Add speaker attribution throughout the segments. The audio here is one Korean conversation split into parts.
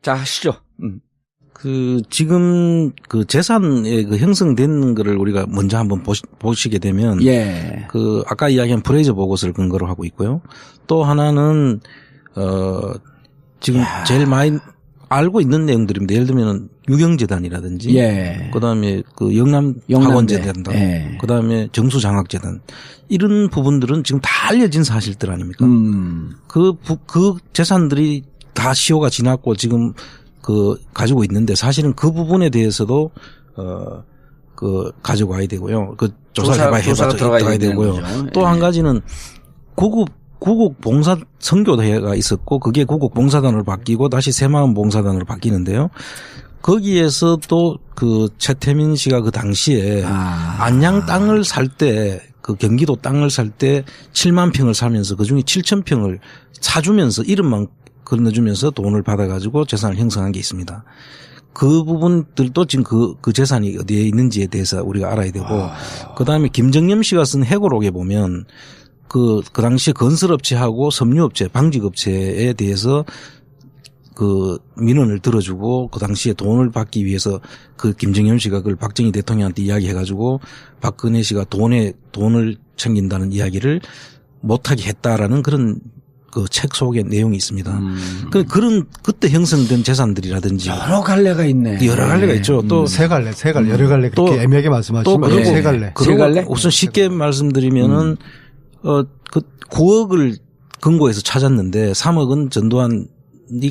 Speaker 1: 자, 하시죠.
Speaker 2: 지금 재산의 형성된 거를 우리가 먼저 한번 보시게 되면.
Speaker 1: 예.
Speaker 2: 아까 이야기한 프레이저 보고서를 근거로 하고 있고요. 또 하나는, 지금 제일 많이 알고 있는 내용들입니다. 예를 들면 유경재단이라든지.
Speaker 1: 예.
Speaker 2: 그 다음에 영남학원재단.
Speaker 1: 예.
Speaker 2: 그 다음에 정수장학재단. 이런 부분들은 지금 다 알려진 사실들 아닙니까? 그 재산들이 다 시효가 지났고 지금 가지고 있는데 사실은 그 부분에 대해서도 가져와야 되고요. 조사가 들어가야 되고요. 또 한 가지는 구국 봉사 선교대회가 있었고 그게 구국 봉사단으로 바뀌고 다시 새마을 봉사단으로 바뀌는데요. 거기에서 또 최태민 씨가 그 당시에 안양 땅을 살 때 경기도 땅을 살 때 7만 평을 사면서 그중에 7천 평을 사주면서 이름만 건너주면서 돈을 받아가지고 재산을 형성한 게 있습니다. 그 부분들도 지금 그 재산이 어디에 있는지에 대해서 우리가 알아야 되고, 그 다음에 김정념 씨가 쓴 해고록에 보면 그 당시에 건설업체하고 섬유업체, 방직업체에 대해서 민원을 들어주고 그 당시에 돈을 받기 위해서 김정념 씨가 그걸 박정희 대통령한테 이야기해가지고 박근혜 씨가 돈을 챙긴다는 이야기를 못하게 했다라는 그런 책 속에 내용이 있습니다. 그때 형성된 재산들이라든지.
Speaker 1: 여러 갈래가 있네.
Speaker 2: 여러 갈래가 있죠. 또.
Speaker 3: 세 갈래. 여러 갈래. 그렇게 애매하게 말씀하시면 세 갈래.
Speaker 1: 세 갈래?
Speaker 2: 우선 쉽게 말씀드리면은, 9억을 금고에서 찾았는데 3억은 전두환이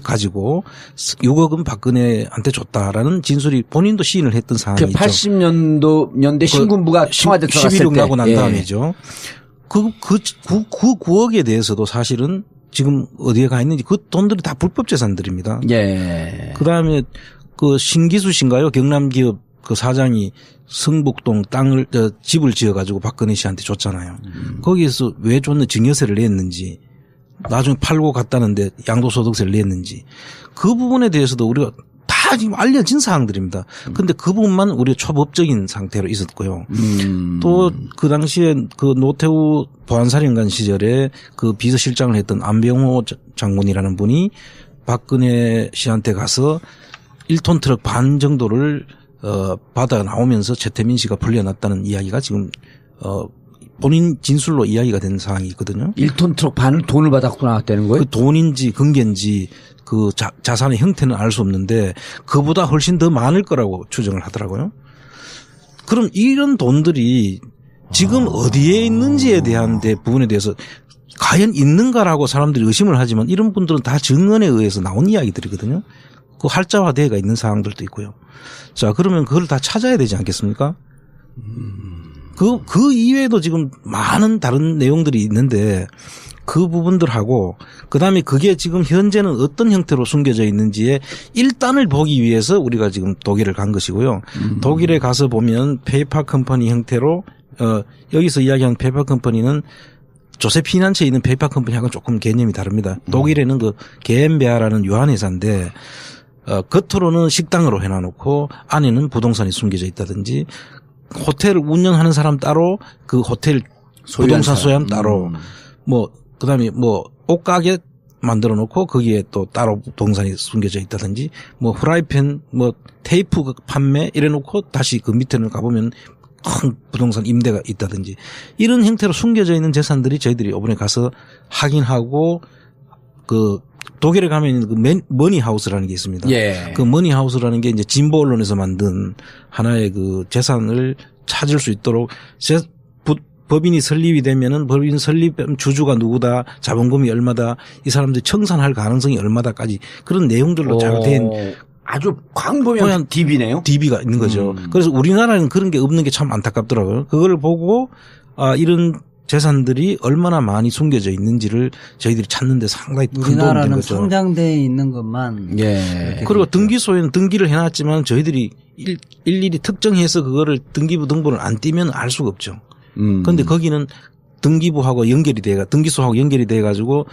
Speaker 2: 가지고 6억은 박근혜한테 줬다라는 진술이 본인도 시인을 했던 상황이 있죠.
Speaker 1: 80년대 신군부가 청와대 들어갔을 때.
Speaker 2: 11억 나고 난 다음이죠. 그 9억에 대해서도 사실은 지금 어디에 가 있는지 그 돈들이 다 불법 재산들입니다.
Speaker 1: 예.
Speaker 2: 그 다음에 신기수 씨인가요? 경남기업 사장이 성북동 집을 지어가지고 박근혜 씨한테 줬잖아요. 거기에서 왜 줬는 증여세를 냈는지, 나중에 팔고 갔다는데 양도소득세를 냈는지, 그 부분에 대해서도 우리가 다 지금 알려진 사항들입니다. 근데 그 부분만 우리가 초법적인 상태로 있었고요. 또 그 당시에 노태우 보안사령관 시절에 비서실장을 했던 안병호 장군이라는 분이 박근혜 씨한테 가서 1톤 트럭 반 정도를 받아 나오면서 최태민 씨가 불려놨다는 이야기가 지금 본인 진술로 이야기가 된 사항이 있거든요.
Speaker 1: 1톤 트럭 반을 돈을 받았고 나왔다는 거예요?
Speaker 2: 그 돈인지 금괴인지 자산의 형태는 알 수 없는데 그보다 훨씬 더 많을 거라고 추정을 하더라고요. 그럼 이런 돈들이 지금 어디에 있는지에 대한 부분에 대해서 과연 있는가라고 사람들이 의심을 하지만 이런 분들은 다 증언에 의해서 나온 이야기들이거든요. 할자화되어가 있는 사항들도 있고요. 자, 그러면 그걸 다 찾아야 되지 않겠습니까? 그 이외에도 지금 많은 다른 내용들이 있는데 그 부분들하고 그다음에 그게 지금 현재는 어떤 형태로 숨겨져 있는지에 일단을 보기 위해서 우리가 지금 독일을 간 것이고요. 독일에 가서 보면 페이퍼 컴퍼니 형태로 여기서 이야기하는 페이퍼 컴퍼니는 조셉 피난처에 있는 페이퍼 컴퍼니하고는 조금 개념이 다릅니다. 독일에는 게엠베아라는 유한회사인데 겉으로는 식당으로 해놔놓고 안에는 부동산이 숨겨져 있다든지 호텔을 운영하는 사람 따로 호텔 부동산 소유한 따로 그다음에 옷가게 만들어 놓고 거기에 또 따로 부동산이 숨겨져 있다든지 후라이팬 테이프 판매 이래 놓고 다시 밑에는 가보면 큰 부동산 임대가 있다든지 이런 형태로 숨겨져 있는 재산들이 저희들이 이번에 가서 확인하고 독일에 가면 머니하우스라는 게 있습니다.
Speaker 1: 예.
Speaker 2: 머니하우스라는 게 이제 진보 언론에서 만든 하나의 재산을 찾을 수 있도록 법인이 설립이 되면은 법인 설립 주주가 누구다, 자본금이 얼마다, 이 사람들이 청산할 가능성이 얼마다까지 그런 내용들로 잘 된
Speaker 1: 아주 광범위한 DB네요.
Speaker 2: DB가 있는 거죠. 그래서 우리나라는 그런 게 없는 게 참 안타깝더라고요. 그걸 보고 이런 재산들이 얼마나 많이 숨겨져 있는지를 저희들이 찾는데 상당히 큰 도움이 된 거죠.
Speaker 4: 우리나라는 상장되어 있는 것만.
Speaker 2: 예. 그리고 등기소에는 등기를 해놨지만 저희들이 일일이 특정해서 그거를 등기부 등본을 안 띄면 알 수가 없죠. 그런데 거기는 등기부하고 연결이 등기소하고 연결이 돼 가지고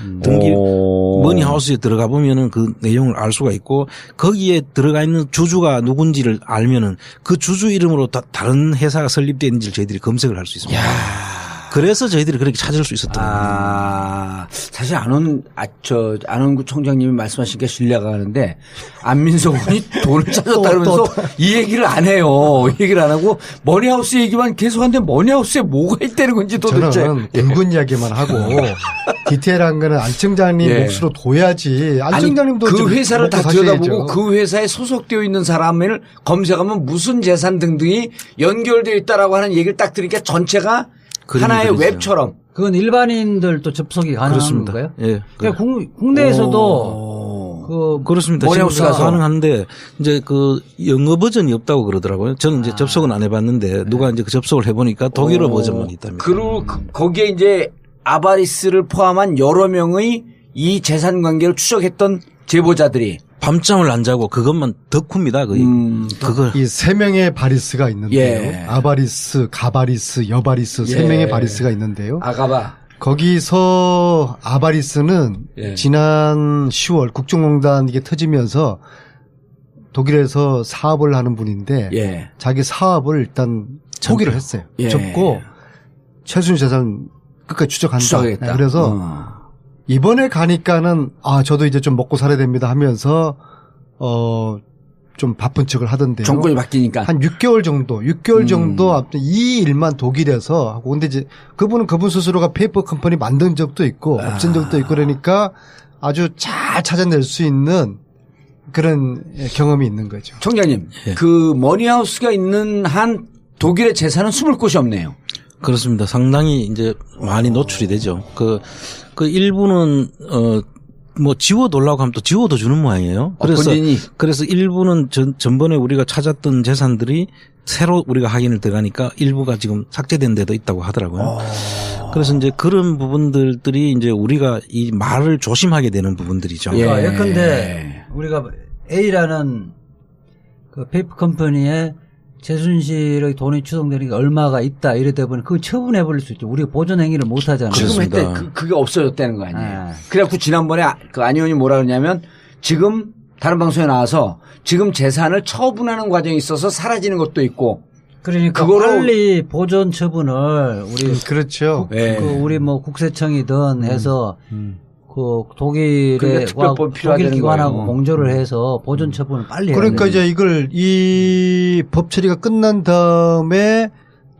Speaker 2: 머니하우스에 들어가 보면은 그 내용을 알 수가 있고 거기에 들어가 있는 주주가 누군지를 알면은 그 주주 이름으로 다른 회사가 설립되는지를 저희들이 검색을 할 수 있습니다. 그래서 저희들이 그렇게 찾을 수 있었던 겁니다.
Speaker 1: 사실 안원구 총장님이 말씀하신 게 신뢰가 가는데 안민석 의원이 돈을 찾았다 그러면서 이 얘기를 안 해요. 이 얘기를 안 하고 머니하우스 얘기만 계속 하는데 머니하우스에 뭐가 있다는 건지 도대체.
Speaker 3: 저는 굵은 이야기만 하고 디테일한 거는 안 총장님 몫으로 둬야지. 안 총장님도
Speaker 1: 그 회사를 다 들여다보고 그 회사에 소속되어 있는 사람을 검색하면 무슨 재산 등등이 연결되어 있다라고 하는 얘기를 딱 들으니까 전체가 하나의 웹처럼.
Speaker 4: 그건 일반인들도 접속이 가능한
Speaker 2: 그렇습니다.
Speaker 4: 건가요?
Speaker 2: 예.
Speaker 4: 그러니까 국내에서도
Speaker 2: 그렇습니다. 지금 가능한데 이제 그 영어 버전이 없다고 그러더라고요. 저는 이제 접속은 안 해봤는데 누가 이제 그 접속을 해보니까 독일어 버전만 있답니다.
Speaker 1: 그리고 거기에 이제 아바리스를 포함한 여러 명의 이 재산 관계를 추적했던 제보자들이
Speaker 2: 밤잠을 안 자고 그것만 덕후입니다. 그걸.
Speaker 3: 이 세 명의 바리스가 있는데요. 아바리스, 가바리스, 여바리스 세 명의 바리스가 있는데요.
Speaker 1: 아가바.
Speaker 3: 거기서 아바리스는 지난 10월 국정농단 이게 터지면서 독일에서 사업을 하는 분인데 자기 사업을 일단 포기를 했어요. 접고 최순 재산 끝까지 추적한다. 그래서 이번에 가니까는 저도 이제 좀 먹고 살아야 됩니다 하면서 좀 바쁜 척을 하던데요.
Speaker 1: 정권이 바뀌니까
Speaker 3: 한 6개월 정도 아무튼 이 일만 독일에서 하고 근데 이제 그분 스스로가 페이퍼 컴퍼니 만든 적도 있고 없앤 적도 있고 그러니까 아주 잘 찾아낼 수 있는 그런 경험이 있는 거죠.
Speaker 1: 총장님, 그 머니하우스가 있는 한 독일의 재산은 숨을 곳이 없네요.
Speaker 2: 그렇습니다. 상당히 이제 많이 노출이 되죠. 그 일부는 뭐 지워달라고 하면 또 지워도 주는 모양이에요. 그래서 일부는 전번에 우리가 찾았던 재산들이 새로 우리가 확인을 들어가니까 일부가 지금 삭제된 데도 있다고 하더라고요. 그래서 이제 그런 부분들이 이제 우리가 이 말을 조심하게 되는 부분들이죠.
Speaker 4: 예컨대 우리가 A라는 그 페이퍼 컴퍼니에 최순실의 돈이 추동되니까 얼마가 있다 이러다 보니 그거 처분해버릴 수 있죠. 우리가 보존 행위를 못 하잖아요.
Speaker 1: 지금 했대 그게 없어졌다는 거 아니에요. 그래갖고 지난번에 그 안 의원이 뭐라 그러냐면 지금 다른 방송에 나와서 지금 재산을 처분하는 과정에 있어서 사라지는 것도 있고.
Speaker 4: 그러니까 빨리 보존 처분을 우리
Speaker 3: 그렇죠.
Speaker 4: 우리 뭐 국세청이든 해서 그 독일 기관하고 공조를 해서 보존 처분을 빨리
Speaker 3: 그러니까 이제 이 법 처리가 끝난 다음에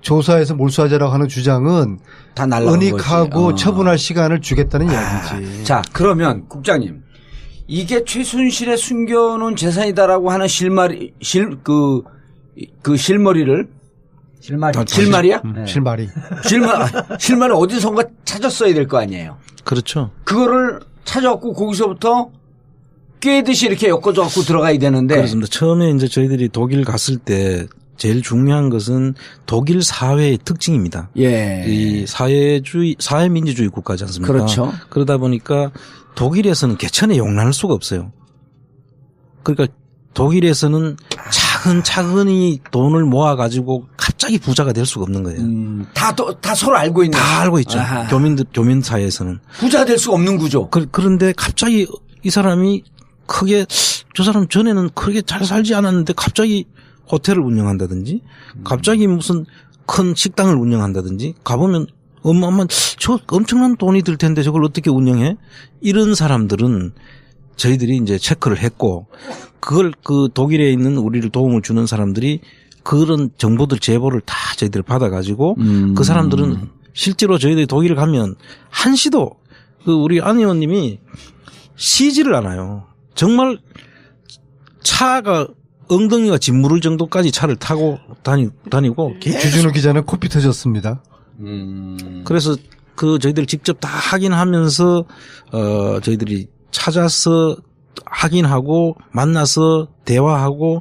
Speaker 3: 조사해서 몰수하자라고 하는 주장은
Speaker 1: 다 날라간
Speaker 3: 은닉하고 처분할 시간을 주겠다는 이야기지.
Speaker 1: 자, 그러면 국장님 이게 최순실의 숨겨놓은 재산이다라고 하는 실마리를 실마리야? 실마리 어디선가 찾았어야 될 거 아니에요.
Speaker 2: 그렇죠.
Speaker 1: 그거를 찾아갖고 거기서부터 꿰듯이 이렇게 엮어져 갖고 들어가야 되는데.
Speaker 2: 그렇습니다. 처음에 이제 저희들이 독일 갔을 때 제일 중요한 것은 독일 사회의 특징입니다. 이 사회민주주의 국가지 않습니까?
Speaker 1: 그렇죠.
Speaker 2: 그러다 보니까 독일에서는 개천에 용납할 수가 없어요. 그러니까 독일에서는 차근차근히 돈을 모아가지고 갑자기 부자가 될 수가 없는 거예요.
Speaker 1: 다 서로 알고 있는.
Speaker 2: 다 알고 있죠. 교민 사회에서는.
Speaker 1: 부자가 될 수가 없는 구조.
Speaker 2: 그런데 갑자기 이 사람이 저 사람 전에는 크게 잘 살지 않았는데 갑자기 호텔을 운영한다든지 갑자기 무슨 큰 식당을 운영한다든지 가보면 저 엄청난 돈이 들 텐데 저걸 어떻게 운영해? 이런 사람들은 저희들이 이제 체크를 했고 그걸 그 독일에 있는 우리를 도움을 주는 사람들이 그런 정보들 제보를 다 저희들 받아가지고 그 사람들은 실제로 저희들이 독일에 가면 한시도 우리 안 의원님이 쉬지를 않아요. 정말 차가 엉덩이가 짓무를 정도까지 차를 타고 다니고
Speaker 3: 주진우 기자는 코피 터졌습니다.
Speaker 2: 그래서 저희들 직접 다 확인하면서 저희들이 찾아서 확인하고 만나서 대화하고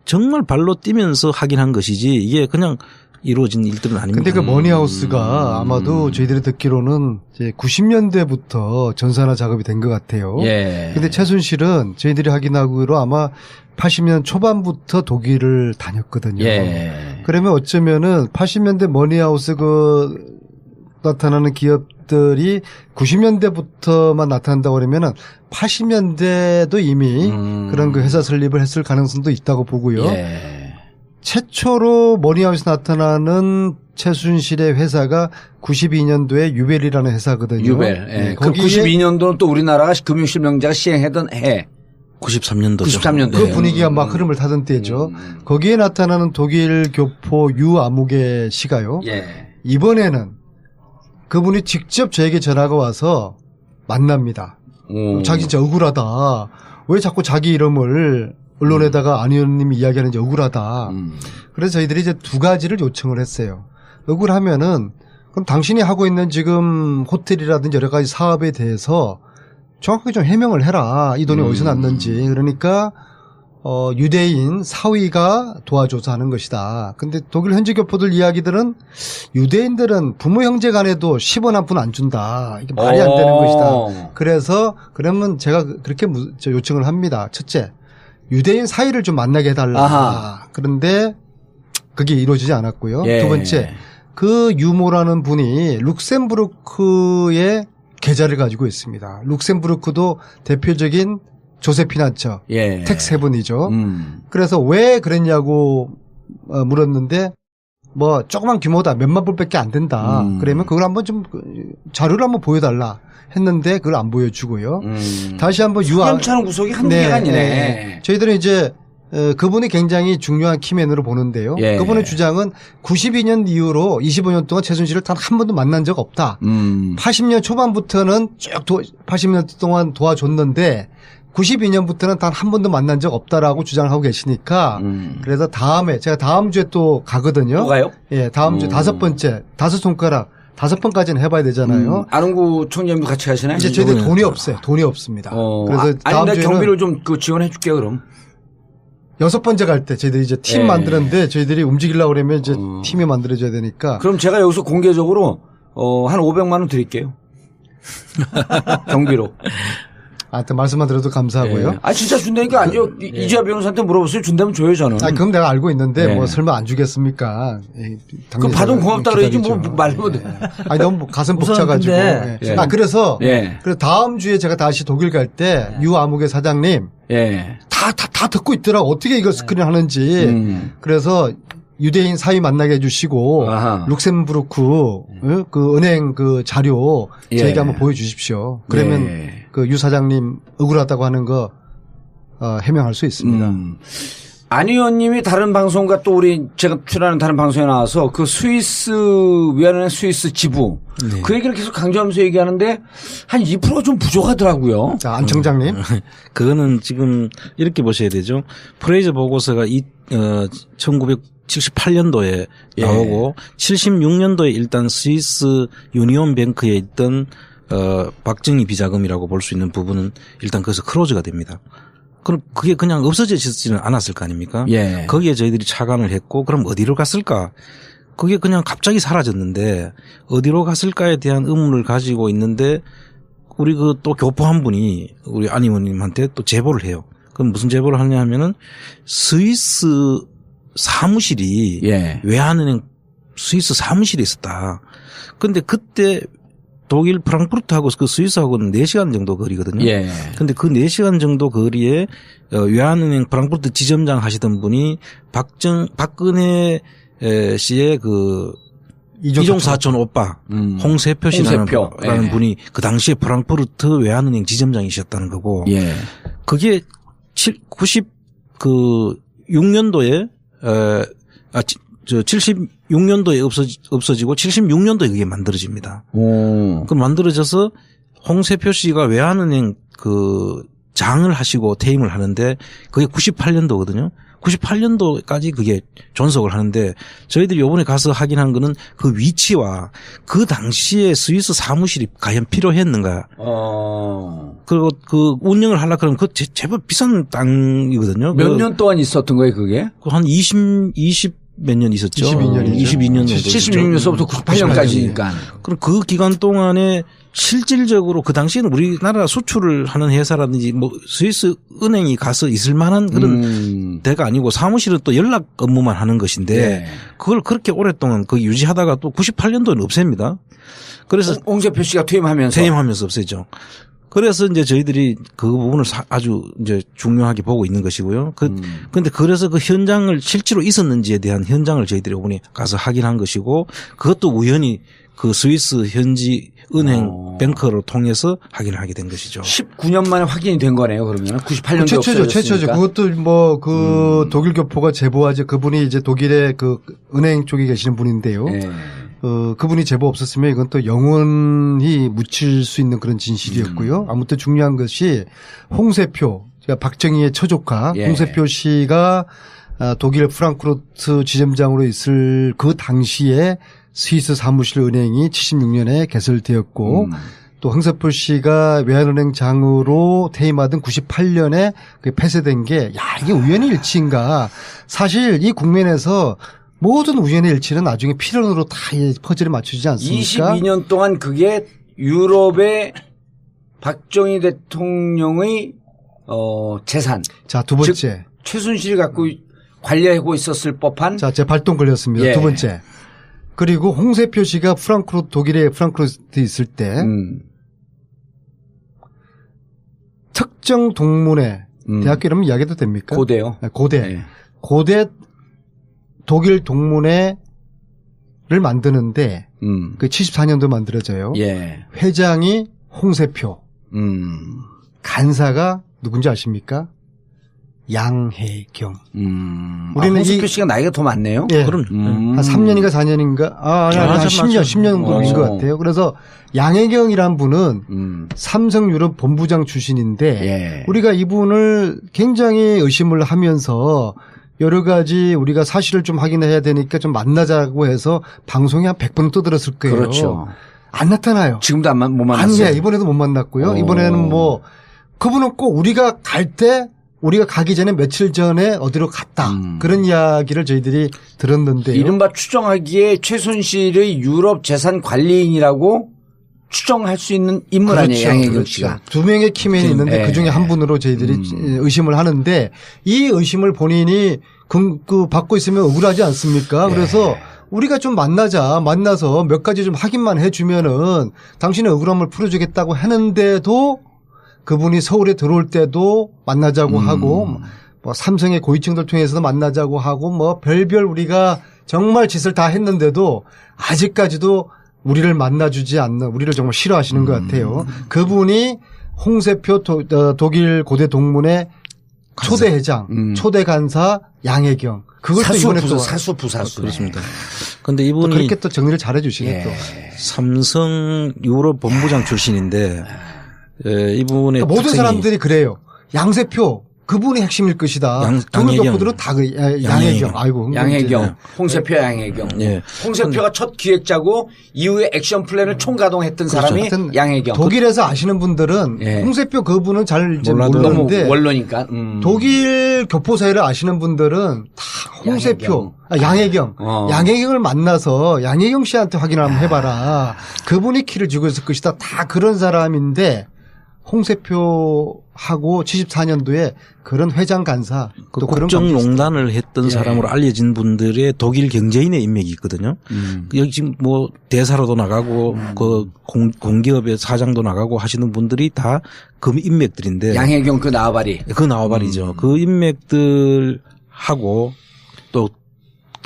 Speaker 2: 정말 발로 뛰면서 확인한 것이지 이게 그냥 이루어진 일들은 아닙니다.
Speaker 3: 근데 그 머니하우스가 아마도 저희들이 듣기로는 이제 90년대부터 전산화 작업이 된 것 같아요. 근데 최순실은 저희들이 확인하기로 아마 80년 초반부터 독일을 다녔거든요. 그러면 어쩌면은 80년대 머니하우스 나타나는 기업들이 90년대부터만 나타난다고 그러면은 80년대도 이미 그런 그 회사 설립을 했을 가능성도 있다고 보고요. 최초로 머니하우스 나타나는 최순실의 회사가 92년도에 유벨이라는 회사거든요.
Speaker 1: 유벨. 예.
Speaker 3: 네,
Speaker 1: 그 92년도는 또 우리나라가 금융실명제가 시행하던 해.
Speaker 2: 93년도죠.
Speaker 1: 93년도.
Speaker 3: 그 분위기가 막 흐름을 타던 때죠. 거기에 나타나는 독일 교포 유아무개 씨가요.
Speaker 1: 예.
Speaker 3: 이번에는 그분이 직접 저에게 전화가 와서 만납니다. 자기 진짜 억울하다. 왜 자꾸 자기 이름을 언론에다가 안 의원님이 이야기하는지 억울하다. 그래서 저희들이 이제 두 가지를 요청을 했어요. 억울하면은 그럼 당신이 하고 있는 지금 호텔이라든지 여러 가지 사업에 대해서 정확하게 좀 해명을 해라. 이 돈이 어디서 났는지. 그러니까 유대인 사위가 도와줘서 하는 것이다. 근데 독일 현지 교포들 이야기들은 유대인들은 부모 형제 간에도 10원 한 푼 안 준다. 이게 말이 안 되는 것이다. 그래서 그러면 제가 그렇게 요청을 합니다. 첫째, 유대인 사위를 좀 만나게 해달라. 아하. 그런데 그게 이루어지지 않았고요.
Speaker 1: 예.
Speaker 3: 두 번째, 그 유모라는 분이 룩셈부르크의 계좌를 가지고 있습니다. 룩셈부르크도 대표적인 조세피난처
Speaker 1: 예.
Speaker 3: 텍스 헤븐이죠. 그래서 왜 그랬냐고 물었는데 뭐 조그만 규모다 몇만 불밖에 안 된다. 그러면 그걸 한번 좀 자료를 한번 보여달라 했는데 그걸 안 보여주고요. 다시 한번
Speaker 1: 괜찮은 구석이 한두 개가 아니네.
Speaker 3: 네. 저희들은 이제 그분이 굉장히 중요한 키맨으로 보는데요.
Speaker 1: 예.
Speaker 3: 그분의 주장은 92년 이후로 25년 동안 최순실을 단 한 번도 만난 적 없다. 80년 초반부터는 쭉 80년 동안 도와줬는데 92년부터는 단 한 번도 만난 적 없다라고 주장을 하고 계시니까 그래서 다음에 제가 다음 주에 또 가거든요.
Speaker 1: 또 가요?
Speaker 3: 예, 다음 주 다섯 손가락 5번까지는 해봐야 되잖아요.
Speaker 1: 안흥구 총장님도 같이 가시나요?
Speaker 3: 이제 저희들 돈이 없어요. 돈이 없습니다. 그래서 다음
Speaker 1: 아니,
Speaker 3: 주에는
Speaker 1: 경비를 좀 지원해 줄게 그럼.
Speaker 3: 6번째 갈 때 저희들이 이제 팀
Speaker 1: 예.
Speaker 3: 만드는데 저희들이 움직이려고 그러면 이제 팀이 만들어져야 되니까.
Speaker 1: 그럼 제가 여기서 공개적으로 한 500만 원 드릴게요. 경비로.
Speaker 3: 하여튼 말씀만 들어도 감사하고요.
Speaker 1: 아 진짜 준다니까 아니요. 이지아 변호사한테 물어보세요. 준다면 줘요 저는.
Speaker 3: 아 그럼 내가 알고 있는데
Speaker 1: 네.
Speaker 3: 뭐 설마 안 주겠습니까?
Speaker 1: 그럼 받으면 고맙다 그래야지 뭐 말하면 돼.
Speaker 3: 아니 너무 가슴
Speaker 4: 우선
Speaker 3: 벅차가지고.
Speaker 4: 근데
Speaker 3: 예. 아 그래서
Speaker 1: 예.
Speaker 3: 그래서 다음 주에 제가 다시 독일 갈 때 유아무개 사장님
Speaker 1: 예.
Speaker 3: 다 듣고 있더라고. 어떻게 이걸 스크린 하는지. 그래서 유대인 사위 만나게 해주시고
Speaker 1: 아하.
Speaker 3: 룩셈부르크 그 은행 그 자료
Speaker 1: 예.
Speaker 3: 저에게 한번 보여주십시오. 그러면
Speaker 1: 예.
Speaker 3: 그 유 사장님 억울하다고 하는 거 해명할 수 있습니다.
Speaker 1: 안 의원님이 다른 방송과 또 우리 제가 출연하는 다른 방송에 나와서 그 스위스 위안은행 스위스 지부
Speaker 2: 네.
Speaker 1: 그 얘기를 계속 강조하면서 얘기하는데 한 2%가 좀 부족하더라고요.
Speaker 3: 자, 안 청장님.
Speaker 2: 그거는 지금 이렇게 보셔야 되죠. 프레이저 보고서가 1978년도에 나오고 76년도에 일단 스위스 유니온 뱅크에 있던 박정희 비자금이라고 볼 수 있는 부분은 일단 거기서 크로즈가 됩니다. 그럼 그게 그냥 없어지지는 않았을 거 아닙니까?
Speaker 1: 예.
Speaker 2: 거기에 저희들이 착안을 했고 그럼 어디로 갔을까? 그게 그냥 갑자기 사라졌는데 어디로 갔을까에 대한 의문을 가지고 있는데 우리 그 또 교포 한 분이 우리 안 의원님한테 또 제보를 해요. 그럼 무슨 제보를 하냐 하면은 스위스 사무실이
Speaker 1: 예.
Speaker 2: 외환은행 스위스 사무실에 있었다. 근데 그때 독일 프랑크푸르트하고 그 스위스하고는 4시간 정도 거리거든요.
Speaker 1: 예.
Speaker 2: 근데 그 4시간 정도 거리에 외환은행 프랑크푸르트 지점장 하시던 분이 박근혜 씨의 그 이종 사촌 오빠 홍세표 씨라는
Speaker 1: 홍세표.
Speaker 2: 분이 그 당시에 프랑크푸르트 외환은행 지점장이셨다는 거고.
Speaker 1: 예.
Speaker 2: 그게 96년도에 76년도에 없어지고 76년도에 그게 만들어집니다. 그럼 만들어져서 홍세표 씨가 외환은행 그 장을 하시고 퇴임을 하는데 그게 98년도거든요. 98년도까지 그게 존속을 하는데 저희들이 요번에 가서 확인한 거는 그 위치와 그 당시에 스위스 사무실이 과연 필요했는가. 그리고 그 운영을 하려고 그러면 그 제법 비싼 땅이거든요.
Speaker 1: 몇 년 동안 있었던 거예요 그게?
Speaker 2: 한 20 몇 년 있었죠.
Speaker 3: 22년이죠.
Speaker 2: 22년 정도.
Speaker 1: 76년서부터 98년까지니까.
Speaker 2: 그럼 그 기간 동안에 실질적으로 그 당시에는 우리나라 수출을 하는 회사라든지 뭐 스위스 은행이 가서 있을 만한 그런 데가 아니고 사무실은 또 연락 업무만 하는 것인데
Speaker 1: 네.
Speaker 2: 그걸 그렇게 오랫동안 거기 유지하다가 또 98년도에는 없앱니다. 그래서
Speaker 1: 홍세표 씨가 퇴임하면서
Speaker 2: 없애죠. 그래서 이제 저희들이 그 부분을 아주 이제 중요하게 보고 있는 것이고요. 근데 그래서 그 현장을 실제로 있었는지에 대한 현장을 저희들이 이번에 가서 확인한 것이고 그것도 우연히 그 스위스 현지 은행 뱅커로 통해서 확인을 하게 된 것이죠.
Speaker 1: 19년 만에 확인이 된 거네요. 그러면 98년도에
Speaker 3: 최초죠. 그것도 뭐 그 독일 교포가 제보하죠. 그분이 이제 독일의 그 은행 쪽에 계시는 분인데요.
Speaker 1: 네.
Speaker 3: 그분이 제보 없었으면 이건 또 영원히 묻힐 수 있는 그런 진실이었고요. 아무튼 중요한 것이 홍세표, 박정희의 처조카 홍세표 씨가 독일 프랑크푸르트 지점장으로 있을 그 당시에 스위스 사무실 은행이 76년에 개설되었고 또 홍세표 씨가 외환은행장으로 퇴임하던 98년에 폐쇄된 게 이게 우연의 일치인가. 사실 이 국면에서 모든 우연의 일치는 나중에 필연으로 다 퍼즐에 맞추지 않습니까?
Speaker 1: 22년 동안 그게 유럽의 박정희 대통령의 재산.
Speaker 3: 자, 두 번째.
Speaker 1: 즉 최순실이 갖고 관리하고 있었을 법한.
Speaker 3: 자, 제 발동 걸렸습니다. 두 번째. 그리고 홍세표 씨가 독일의 프랑크푸르트에 있을 때 특정 동문회 대학교 이러면 이야기해도 됩니까?
Speaker 1: 고대요.
Speaker 3: 고대.
Speaker 1: 네.
Speaker 3: 고대 독일 동문회를 만드는데 그 74년도 만들어져요.
Speaker 1: 예.
Speaker 3: 회장이 홍세표. 간사가 누군지 아십니까? 양혜경.
Speaker 1: 우리는 홍세표 씨가 나이가 더 많네요.
Speaker 3: 예.
Speaker 2: 그럼
Speaker 3: 한 3년인가 4년인가? 아니, 10년 정도인 것 같아요. 그래서 양혜경이란 분은 삼성유럽 본부장 출신인데 우리가 이분을 굉장히 의심을 하면서 여러 가지 우리가 사실을 좀 확인해야 되니까 좀 만나자고 해서 방송에 한 100번 떠들었을 거예요.
Speaker 1: 그렇죠.
Speaker 3: 안 나타나요.
Speaker 1: 지금도 못 만났어요.
Speaker 3: 아니야. 이번에도 못 만났고요. 이번에는 뭐 그분은 꼭 우리가 우리가 가기 전에 며칠 전에 어디로 갔다. 그런 이야기를 저희들이 들었는데요.
Speaker 1: 이른바 추정하기에 최순실의 유럽 재산 관리인이라고 추정할 수 있는 인물 아니에요. 양혜경 씨가.
Speaker 3: 두 명의 키맨이 있는데 그중에 한 분으로 저희들이 의심을 하는데 이 의심을 본인이 받고 있으면 억울하지 않습니까? 그래서 우리가 좀 만나서 몇 가지 좀 확인만 해주면은 당신의 억울함을 풀어주겠다고 하는데도 그분이 서울에 들어올 때도 만나자고 하고 뭐 삼성의 고위층들 통해서도 만나자고 하고 뭐 별별 우리가 정말 짓을 다 했는데도 아직까지도 우리를 만나주지 않는 우리를 정말 싫어하시는 것 같아요. 그분이 홍세표 독일 고대 동문회 초대 회장, 초대 간사 양혜경. 그걸 또 이번에 또
Speaker 1: 사수부사수.
Speaker 2: 그렇습니다. 그런데 이분이
Speaker 3: 그렇게 또 정리를 잘해주시네 또.
Speaker 2: 삼성 유럽 본부장 출신인데 이분의
Speaker 3: 그러니까 모든 사람들이 그래요. 양세표 그분이 핵심일 것이다. 독일 교포들은 다 양혜경. 아이고.
Speaker 1: 양혜경. 홍세표 양혜경. 홍세표가 첫 기획자고 이후에 액션 플랜을 총가동했던 사람이 양혜경.
Speaker 3: 독일에서 아시는 분들은 홍세표 그분은 잘 이제 모르는데
Speaker 1: 원로니까.
Speaker 3: 독일 교포 사회를 아시는 분들은 다 홍세표. 양혜경. 양혜경을 만나서 양혜경 씨한테 확인을 한번 해봐라. 그분이 키를 쥐고 있을 것이다. 다 그런 사람인데 홍세표하고 74년도에 그런 회장 간사
Speaker 2: 또 국정농단을 했던 사람으로 알려진 분들의 독일 경제인의 인맥이 있거든요. 여기 지금 뭐 대사로도 나가고 그 공기업의 사장도 나가고 하시는 분들이 다 그 인맥들인데
Speaker 1: 양혜경 그
Speaker 2: 나와바리죠. 그 인맥들하고 또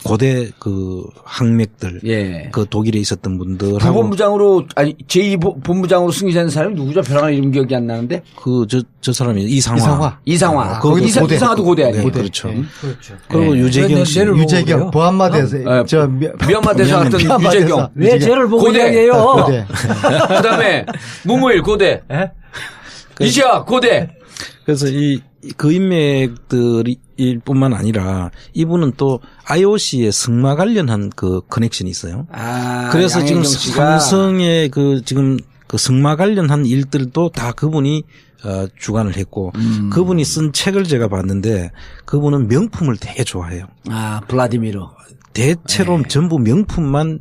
Speaker 2: 고대 그 항맥들, 그 독일에 있었던 분들.
Speaker 1: 부본부장으로, 제2본부장으로 승진한 사람이 누구죠? 별하나 이름 기억이 안 나는데?
Speaker 2: 저 사람이 이상화.
Speaker 1: 이상화도 고대 아니에요?
Speaker 2: 네, 그렇죠. 그리고 유재경 씨.
Speaker 3: 유재경. 보안마대에서.
Speaker 1: 미얀마대에서 갔던 유재경.
Speaker 4: 왜 쟤를 보고 이야기해요?
Speaker 1: 그 다음에 무무일 고대. 이시아 고대.
Speaker 2: 그래서 그 인맥들이 뿐만 아니라 이분은 또 IOC의 승마 관련한 그 커넥션이 있어요. 그래서 지금 삼성의 지금 그 승마 관련한 일들도 다 그분이 주관을 했고 그분이 쓴 책을 제가 봤는데 그분은 명품을 되게 좋아해요.
Speaker 1: 블라디미르.
Speaker 2: 대체로 전부 명품만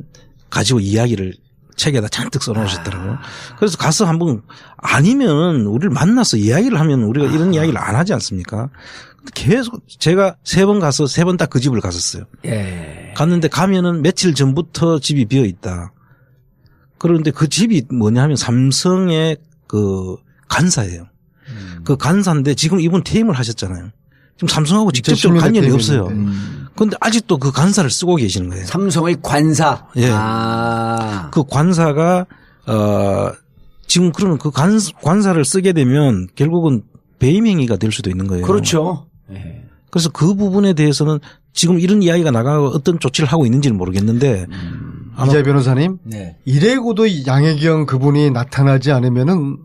Speaker 2: 가지고 이야기를 책에다 잔뜩 써놓으셨더라고요. 그래서 가서 한번 아니면 우리를 만나서 이야기를 하면 우리가 이런 이야기를 안 하지 않습니까? 계속 제가 3번 가서 3번 다 그 집을 갔었어요. 갔는데 가면은 며칠 전부터 집이 비어 있다. 그런데 그 집이 뭐냐 하면 삼성의 그 간사예요. 그 간사인데 지금 이분 퇴임을 하셨잖아요. 지금 삼성하고 직접적으로 관련이 없어요. 그런데 아직도 그 간사를 쓰고 계시는 거예요.
Speaker 1: 삼성의 관사.
Speaker 2: 예.
Speaker 1: 아.
Speaker 2: 그 관사가 지금 그러면 그 관사를 쓰게 되면 결국은 배임 행위가 될 수도 있는 거예요.
Speaker 1: 그렇죠. 예.
Speaker 2: 그래서 그 부분에 대해서는 지금 이런 이야기가 나가고 어떤 조치를 하고 있는지는 모르겠는데
Speaker 3: 이재 변호사님,
Speaker 4: 네.
Speaker 3: 이래고도 양혜경 그분이 나타나지 않으면은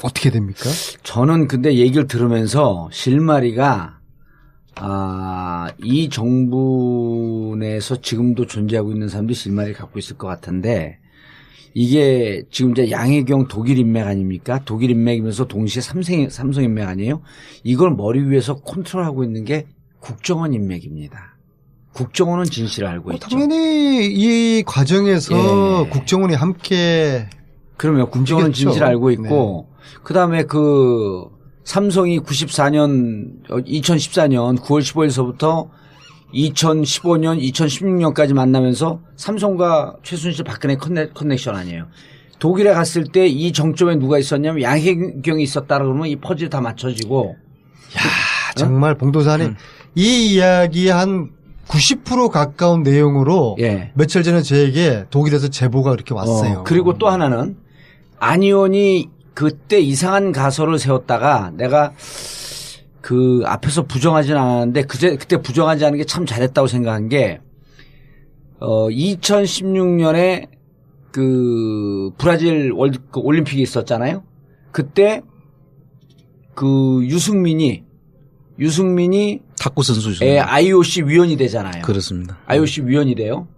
Speaker 3: 어떻게 됩니까?
Speaker 1: 저는 근데 얘기를 들으면서 실마리가 이 정부 내에서 지금도 존재하고 있는 사람들이 실마리를 갖고 있을 것 같은데 이게 지금 이제 양혜경 독일 인맥 아닙니까? 독일 인맥이면서 동시에 삼성 인맥 아니에요? 이걸 머리 위에서 컨트롤하고 있는 게 국정원 인맥입니다. 국정원은 진실을 알고 있죠.
Speaker 3: 당연히 이 과정에서
Speaker 1: 예.
Speaker 3: 국정원이 함께
Speaker 1: 그러면 국정원은
Speaker 3: 움직였죠.
Speaker 1: 진실을 알고 있고 그다음에 그 삼성이 2014년 9월 15일서부터 2015년, 2016년까지 만나면서 삼성과 최순실 박근혜 커넥션 아니에요. 독일에 갔을 때 이 정점에 누가 있었냐면 양혜경이 있었다 그러면 이 퍼즐이 다 맞춰지고.
Speaker 3: 야, 정말 봉도사님 이 이야기 한 90% 가까운 내용으로
Speaker 1: 예.
Speaker 3: 며칠 전에 저에게 독일에서 제보가 그렇게 왔어요.
Speaker 1: 그리고 또 하나는 안 의원이 그때 이상한 가설을 세웠다가 내가 그 앞에서 부정하진 않았는데 그때 부정하지 않은 게 참 잘했다고 생각한 게 2016년에 그 브라질 올림픽이 있었잖아요. 그때 그 유승민이
Speaker 2: 탁구 선수죠.
Speaker 1: IOC 위원이 되잖아요.
Speaker 2: 그렇습니다.
Speaker 1: IOC 위원이 돼요.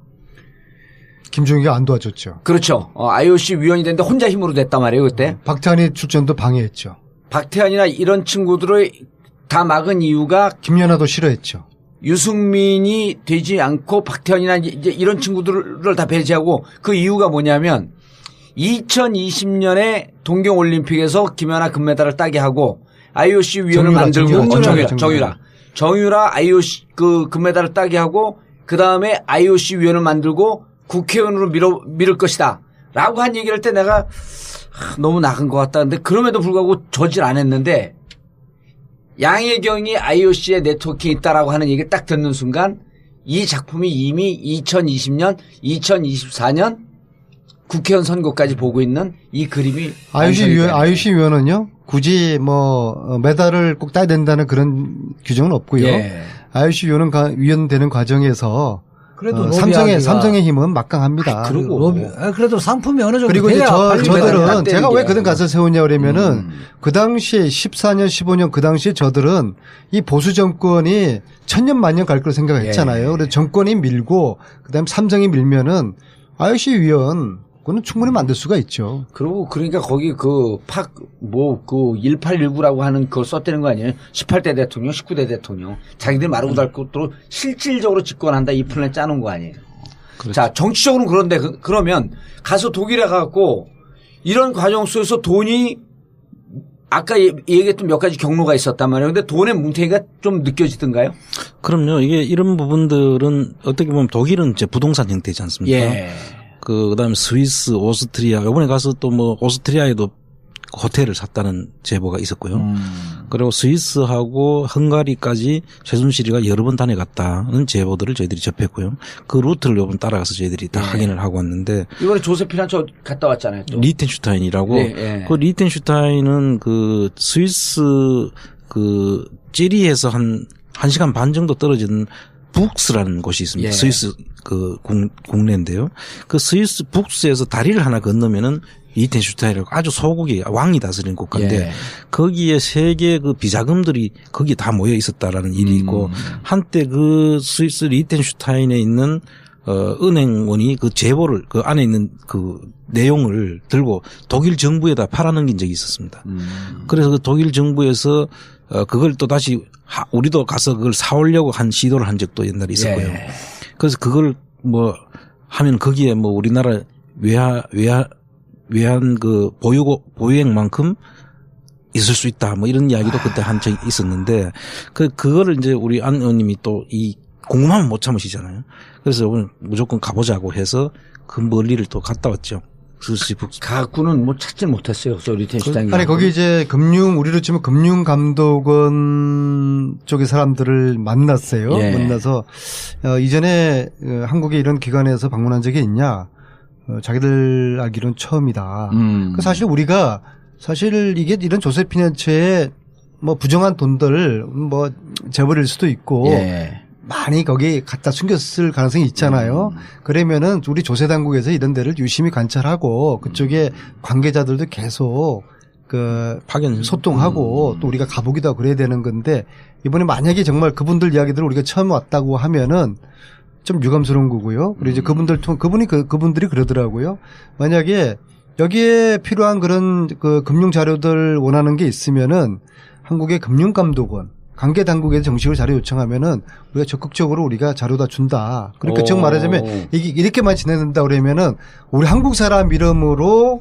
Speaker 3: 김종희가 안 도와줬죠.
Speaker 1: 그렇죠. IOC 위원이 됐는데 혼자 힘으로 됐단 말이에요. 그때.
Speaker 3: 박태환이 출전도 방해했죠.
Speaker 1: 박태환이나 이런 친구들을 다 막은 이유가
Speaker 3: 김연아도 싫어했죠.
Speaker 1: 유승민이 되지 않고 박태환이나 이제 이런 친구들을 다 배제하고 그 이유가 뭐냐면 2020년에 동경올림픽에서 김연아 금메달을 따게 하고 IOC 위원을 만들고 정유라 IOC 그 금메달을 따게 하고 그 다음에 IOC 위원을 만들고 국회의원으로 밀을 것이다 라고 한 얘기를 할 때 내가 너무 나간 것 같다. 근데 그럼에도 불구하고 저질 안 했는데 양혜경이 IOC에 네트워킹이 있다라고 하는 얘기를 딱 듣는 순간 이 작품이 이미 2020년, 2024년 국회의원 선거까지 보고 있는 이 그림이
Speaker 3: IOC 위원은요 굳이 뭐 메달을 꼭 따야 된다는 그런 규정은 없고요.
Speaker 1: 예.
Speaker 3: IOC 위원 되는 과정에서
Speaker 4: 그래도
Speaker 3: 삼성의 힘은 막강합니다.
Speaker 4: 그래도 상품이 어느 정도
Speaker 3: 그리고 이제 저들은 제가 왜 그런
Speaker 1: 거
Speaker 3: 가설 세우냐 그러면은 그 당시에 14년, 15년 그 당시에 저들은 이 보수 정권이 천년 만년 갈 거로 생각했잖아요. 그래서 정권이 밀고 그다음에 삼성이 밀면은 IOC 위원 그거는 충분히 만들 수가 있죠.
Speaker 1: 그리고 그러니까 거기 그 1819라고 하는 그걸 썼다는 거 아니에요? 18대 대통령, 19대 대통령. 자기들 마르고 닳고 또 실질적으로 집권한다 이 플랜 짜놓은 거 아니에요? 그렇죠. 자, 정치적으로는 그런데 그러면 가서 독일에 가고 이런 과정 속에서 돈이 아까 얘기했던 몇 가지 경로가 있었단 말이에요. 근데 돈의 뭉태기가 좀 느껴지던가요?
Speaker 2: 그럼요. 이게 이런 부분들은 어떻게 보면 독일은 이제 부동산 형태지 않습니까?
Speaker 1: 예.
Speaker 2: 그다음에 스위스, 오스트리아, 이번에 가서 또 뭐 오스트리아에도 호텔을 샀다는 제보가 있었고요. 그리고 스위스하고 헝가리까지 최순실이가 여러 번 다녀갔다는 제보들을 저희들이 접했고요. 그 루트를 이번 따라가서 저희들이 다 확인을 하고 왔는데
Speaker 1: 이번에 조세피나 저 갔다 왔잖아요. 또.
Speaker 2: 리텐슈타인이라고 그 리텐슈타인은 그 스위스 그 지리에서 한 1시간 반 정도 떨어진 북스라는 곳이 있습니다. 스위스 그 국내인데요. 그 스위스 북스에서 다리를 하나 건너면은 리텐슈타인이라고 아주 소국이 왕이 다스리는 국가인데 거기에 세계 그 비자금들이 거기에 다 모여 있었다라는 일이 있고 한때 그 스위스 리텐슈타인에 있는 은행원이 그 제보를 그 안에 있는 그 내용을 들고 독일 정부에다 팔아넘긴 적이 있었습니다. 그래서 그 독일 정부에서 그걸 또 다시 우리도 가서 그걸 사오려고 한 시도를 한 적도 옛날에 있었고요. 그래서 그걸 뭐 하면 거기에 뭐 우리나라 외환 그 보유액만큼 있을 수 있다 뭐 이런 이야기도 그때 한 적이 있었는데 그거를 이제 우리 안 의원님이 또 이 궁금하면 못 참으시잖아요. 그래서 오늘 무조건 가보자고 해서 그 멀리를 또 갔다 왔죠.
Speaker 1: 가구는 뭐 찾지 못했어요. 그래서 리텐 시장이.
Speaker 3: 아니 거기 이제 우리로 치면 금융감독원 쪽의 사람들을 만났어요.
Speaker 1: 예.
Speaker 3: 만나서 이전에 한국에 이런 기관에서 방문한 적이 있냐? 자기들 알기로는 처음이다. 사실 우리가 이게 이런 조세피난처에 뭐 부정한 돈들 뭐 재벌일 수도 있고
Speaker 1: 예.
Speaker 3: 많이 거기 갖다 숨겼을 가능성이 있잖아요. 그러면은 우리 조세당국에서 이런 데를 유심히 관찰하고 그쪽에 관계자들도 계속
Speaker 2: 파견
Speaker 3: 소통하고 또 우리가 가보기도 하고 그래야 되는 건데 이번에 만약에 정말 그분들 이야기들을 우리가 처음 왔다고 하면은 좀 유감스러운 거고요. 그리고 이제 그분들이 그러더라고요. 만약에 여기에 필요한 그런 금융 자료들 원하는 게 있으면은 한국의 금융감독원 관계 당국에 정식으로 자료 요청하면은 우리가 적극적으로 우리가 자료 다 준다. 그러니까 즉 말하자면 이게 이렇게만 진행된다 그러면은 우리 한국 사람 이름으로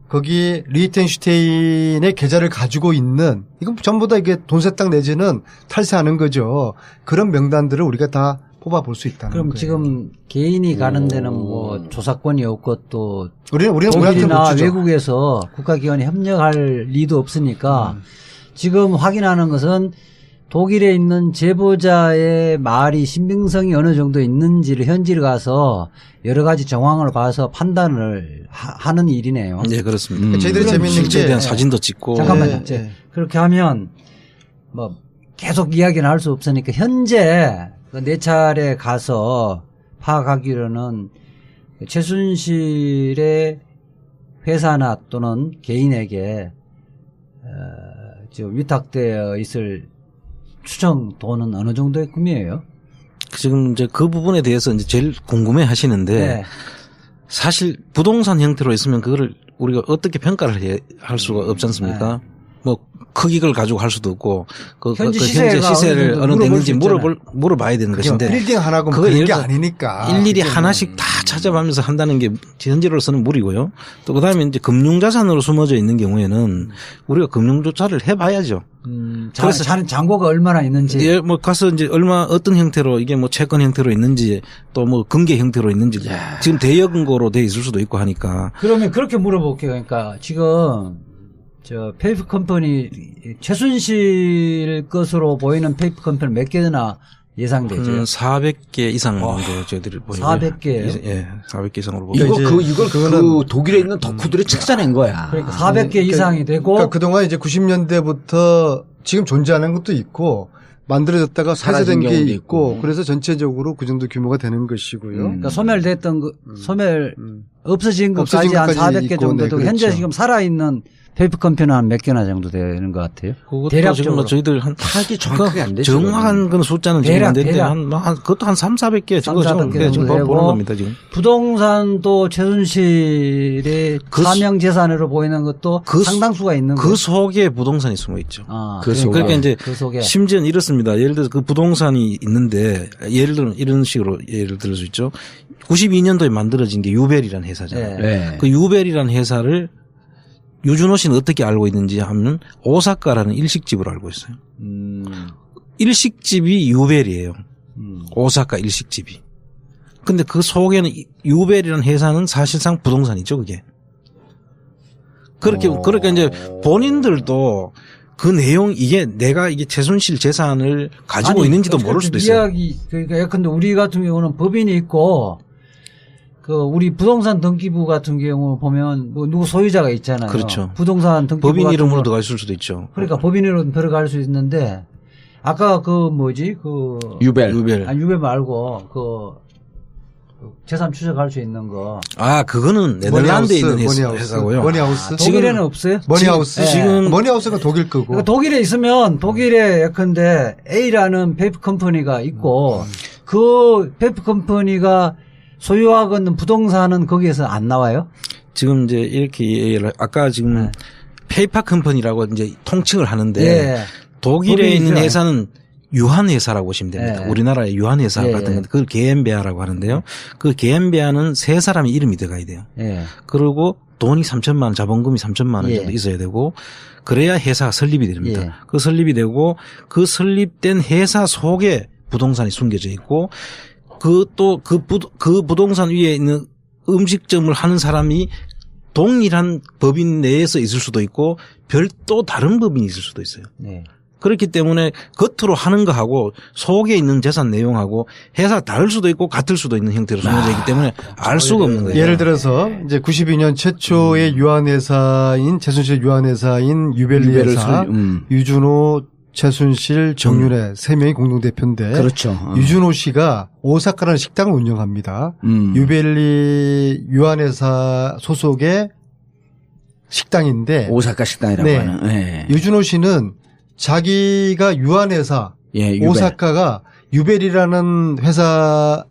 Speaker 3: 거기 리히텐슈테인의 계좌를 가지고 있는 이건 전부 다 이게 돈 세탁 내지는 탈세하는 거죠. 그런 명단들을 우리가 다 뽑아볼 수 있다는
Speaker 4: 그럼
Speaker 3: 거예요.
Speaker 4: 지금 개인이 가는 데는 뭐 조사권이 없고 또
Speaker 3: 우리는
Speaker 4: 독일이나
Speaker 3: 못 주죠.
Speaker 4: 외국에서 국가기관이 협력할 리도 없으니까 지금 확인하는 것은 독일에 있는 제보자의 말이 신빙성이 어느 정도 있는지를 현지를 가서 여러 가지 정황을 봐서 판단을 하는 일이네요.
Speaker 2: 네, 그렇습니다.
Speaker 3: 저희들이 재밌는
Speaker 2: 실제에
Speaker 3: 게
Speaker 2: 대한 사진도 찍고.
Speaker 4: 잠깐만요.
Speaker 3: 네.
Speaker 4: 그렇게 하면 뭐 계속 이야기는 할 수 없으니까 현재 네 차례 가서 파악하기로는 최순실의 회사나 또는 개인에게 지금 위탁되어 있을 추정 돈은 어느 정도의 금액이에요?
Speaker 2: 지금 이제 그 부분에 대해서 이제 제일 궁금해 하시는데
Speaker 4: 네.
Speaker 2: 사실 부동산 형태로 있으면 그거를 우리가 어떻게 평가를 할 수가 없지 않습니까? 뭐 크기를 가지고 할 수도 없고
Speaker 4: 현지
Speaker 2: 현재 시세를 어느 정도 있는지 물어봐야 되는 것인데
Speaker 3: 빌딩 하나고
Speaker 2: 그거
Speaker 3: 그런
Speaker 2: 예를
Speaker 3: 게
Speaker 2: 들어
Speaker 3: 아니니까
Speaker 2: 일일이 하나씩 다 찾아가면서 한다는 게 현재로서는 무리고요. 또 그다음에 이제 금융자산으로 숨어져 있는 경우에는 우리가 금융조사를 해봐야죠.
Speaker 4: 그래서 잔고가 얼마나 있는지.
Speaker 2: 예, 뭐 가서 이제 어떤 형태로 이게 뭐 채권 형태로 있는지 또 뭐 금괴 형태로 있는지 지금 대여금고로 돼 있을 수도 있고 하니까.
Speaker 4: 그러면 그렇게 물어볼게요. 그러니까 지금 페이퍼 컴퍼니 최순실 것으로 보이는 페이퍼 컴퍼니 몇 개나 예상되죠?
Speaker 2: 400개 이상 정도 저희들이 보이고요.
Speaker 4: 400개예요?
Speaker 2: 예, 400개 이상으로 보고.
Speaker 1: 이걸 독일에 있는 덕후들이 찾아낸 거야.
Speaker 4: 그러니까 400개 이상이 되고.
Speaker 3: 그러니까 그동안 이제 90년대부터 지금 존재하는 것도 있고 만들어졌다가 폐쇄된 게 있고 그래서 전체적으로 그 정도 규모가 되는 것이고요.
Speaker 4: 그러니까 소멸됐던 소멸 없어진 것까지 한 400개 정도 되고
Speaker 3: 네,
Speaker 4: 현재
Speaker 3: 그렇죠.
Speaker 4: 지금 살아있는 페이퍼 컴퍼니는 한 몇 개나 정도 되는 것 같아요.
Speaker 2: 그것도 지금 뭐 저희들 한
Speaker 1: 파악이 정확하게 안 되죠.
Speaker 2: 정확한 그런 숫자는 지금 안 되는데 그것도 한 3, 400개 지금 보는 겁니다 지금.
Speaker 4: 부동산도 최순실의 사명 재산으로 보이는 것도 상당수가 있는 거예요.
Speaker 2: 그 속에 부동산이 숨어 있죠. 그러니까 이제
Speaker 4: 그 속에.
Speaker 2: 심지어는 이렇습니다. 예를 들어서 그 부동산이 있는데 예를 들면 이런 식으로 예를 들 수 있죠. 92년도에 만들어진 게 유벨이라는 회사잖아요.
Speaker 1: 네.
Speaker 2: 그 유벨이라는 회사를 유준호 씨는 어떻게 알고 있는지 하면 오사카라는 일식집으로 알고 있어요. 일식집이 유벨이에요. 오사카 일식집이. 근데 그 속에는 유벨이라는 회사는 사실상 부동산이죠, 그게. 그러니까 이제 본인들도 그 내용 이게 최순실 재산을 가지고 있는지도 모를 수도 있어요.
Speaker 4: 그러니까 예컨대 우리 같은 경우는 법인이 있고 우리 부동산 등기부 같은 경우 보면 뭐 누구 소유자가 있잖아요.
Speaker 2: 그렇죠.
Speaker 4: 부동산 등기부
Speaker 2: 법인 이름으로 들어갈 수도 있죠.
Speaker 4: 그러니까 법인 이름으로 들어갈 수 있는데 아까
Speaker 1: 유벨.
Speaker 4: 유벨 말고 재산 추적할 수 있는 거.
Speaker 2: 그거는 네덜란드에 있는 회사고요.
Speaker 3: 머니하우스.
Speaker 4: 독일에는 없어요?
Speaker 3: 머니하우스.
Speaker 4: 지금
Speaker 3: 머니하우스가 독일 거고.
Speaker 4: 그러니까 독일에 있으면 독일에 예컨대 A라는 페이퍼 컴퍼니가 있고 그 페이퍼 컴퍼니가 소유하고 있는 부동산은 거기에서 안 나와요?
Speaker 2: 지금 이제 이렇게 아까 지금 페이퍼 컴퍼니라고 이제 통칭을 하는데 독일에 있는 회사는 유한회사라고 보시면 됩니다. 우리나라의 유한회사 같은 건데 그걸 게엠베아라고 하는데요. 그 게엠베아는 세 사람의 이름이 들어가야 돼요. 그리고 돈이 3천만 원, 자본금이 3천만 원 정도 있어야 되고 그래야 회사가 설립이 됩니다. 그 설립이 되고 그 설립된 회사 속에 부동산이 숨겨져 있고 그 부동산 위에 있는 음식점을 하는 사람이 동일한 법인 내에서 있을 수도 있고 별도 다른 법인이 있을 수도 있어요.
Speaker 4: 네.
Speaker 2: 그렇기 때문에 겉으로 하는 거하고 속에 있는 재산 내용하고 회사 다를 수도 있고 같을 수도 있는 형태로 숨겨져 있기 때문에 알 수가 없는 거예요.
Speaker 3: 예를 들어서 이제 92년 최초의 유한회사인 최순실 유한회사인 유벨리회사 유준호, 최순실, 정윤회 3명이 공동대표인데
Speaker 1: 그렇죠.
Speaker 3: 유준호 씨가 오사카라는 식당을 운영합니다. 유벨리 유한회사 소속의 식당인데
Speaker 1: 오사카 식당이라고
Speaker 3: 네.
Speaker 1: 하는. 네.
Speaker 3: 유준호 씨는 자기가 유한회사
Speaker 1: 유벨.
Speaker 3: 오사카가 유벨이라는 회사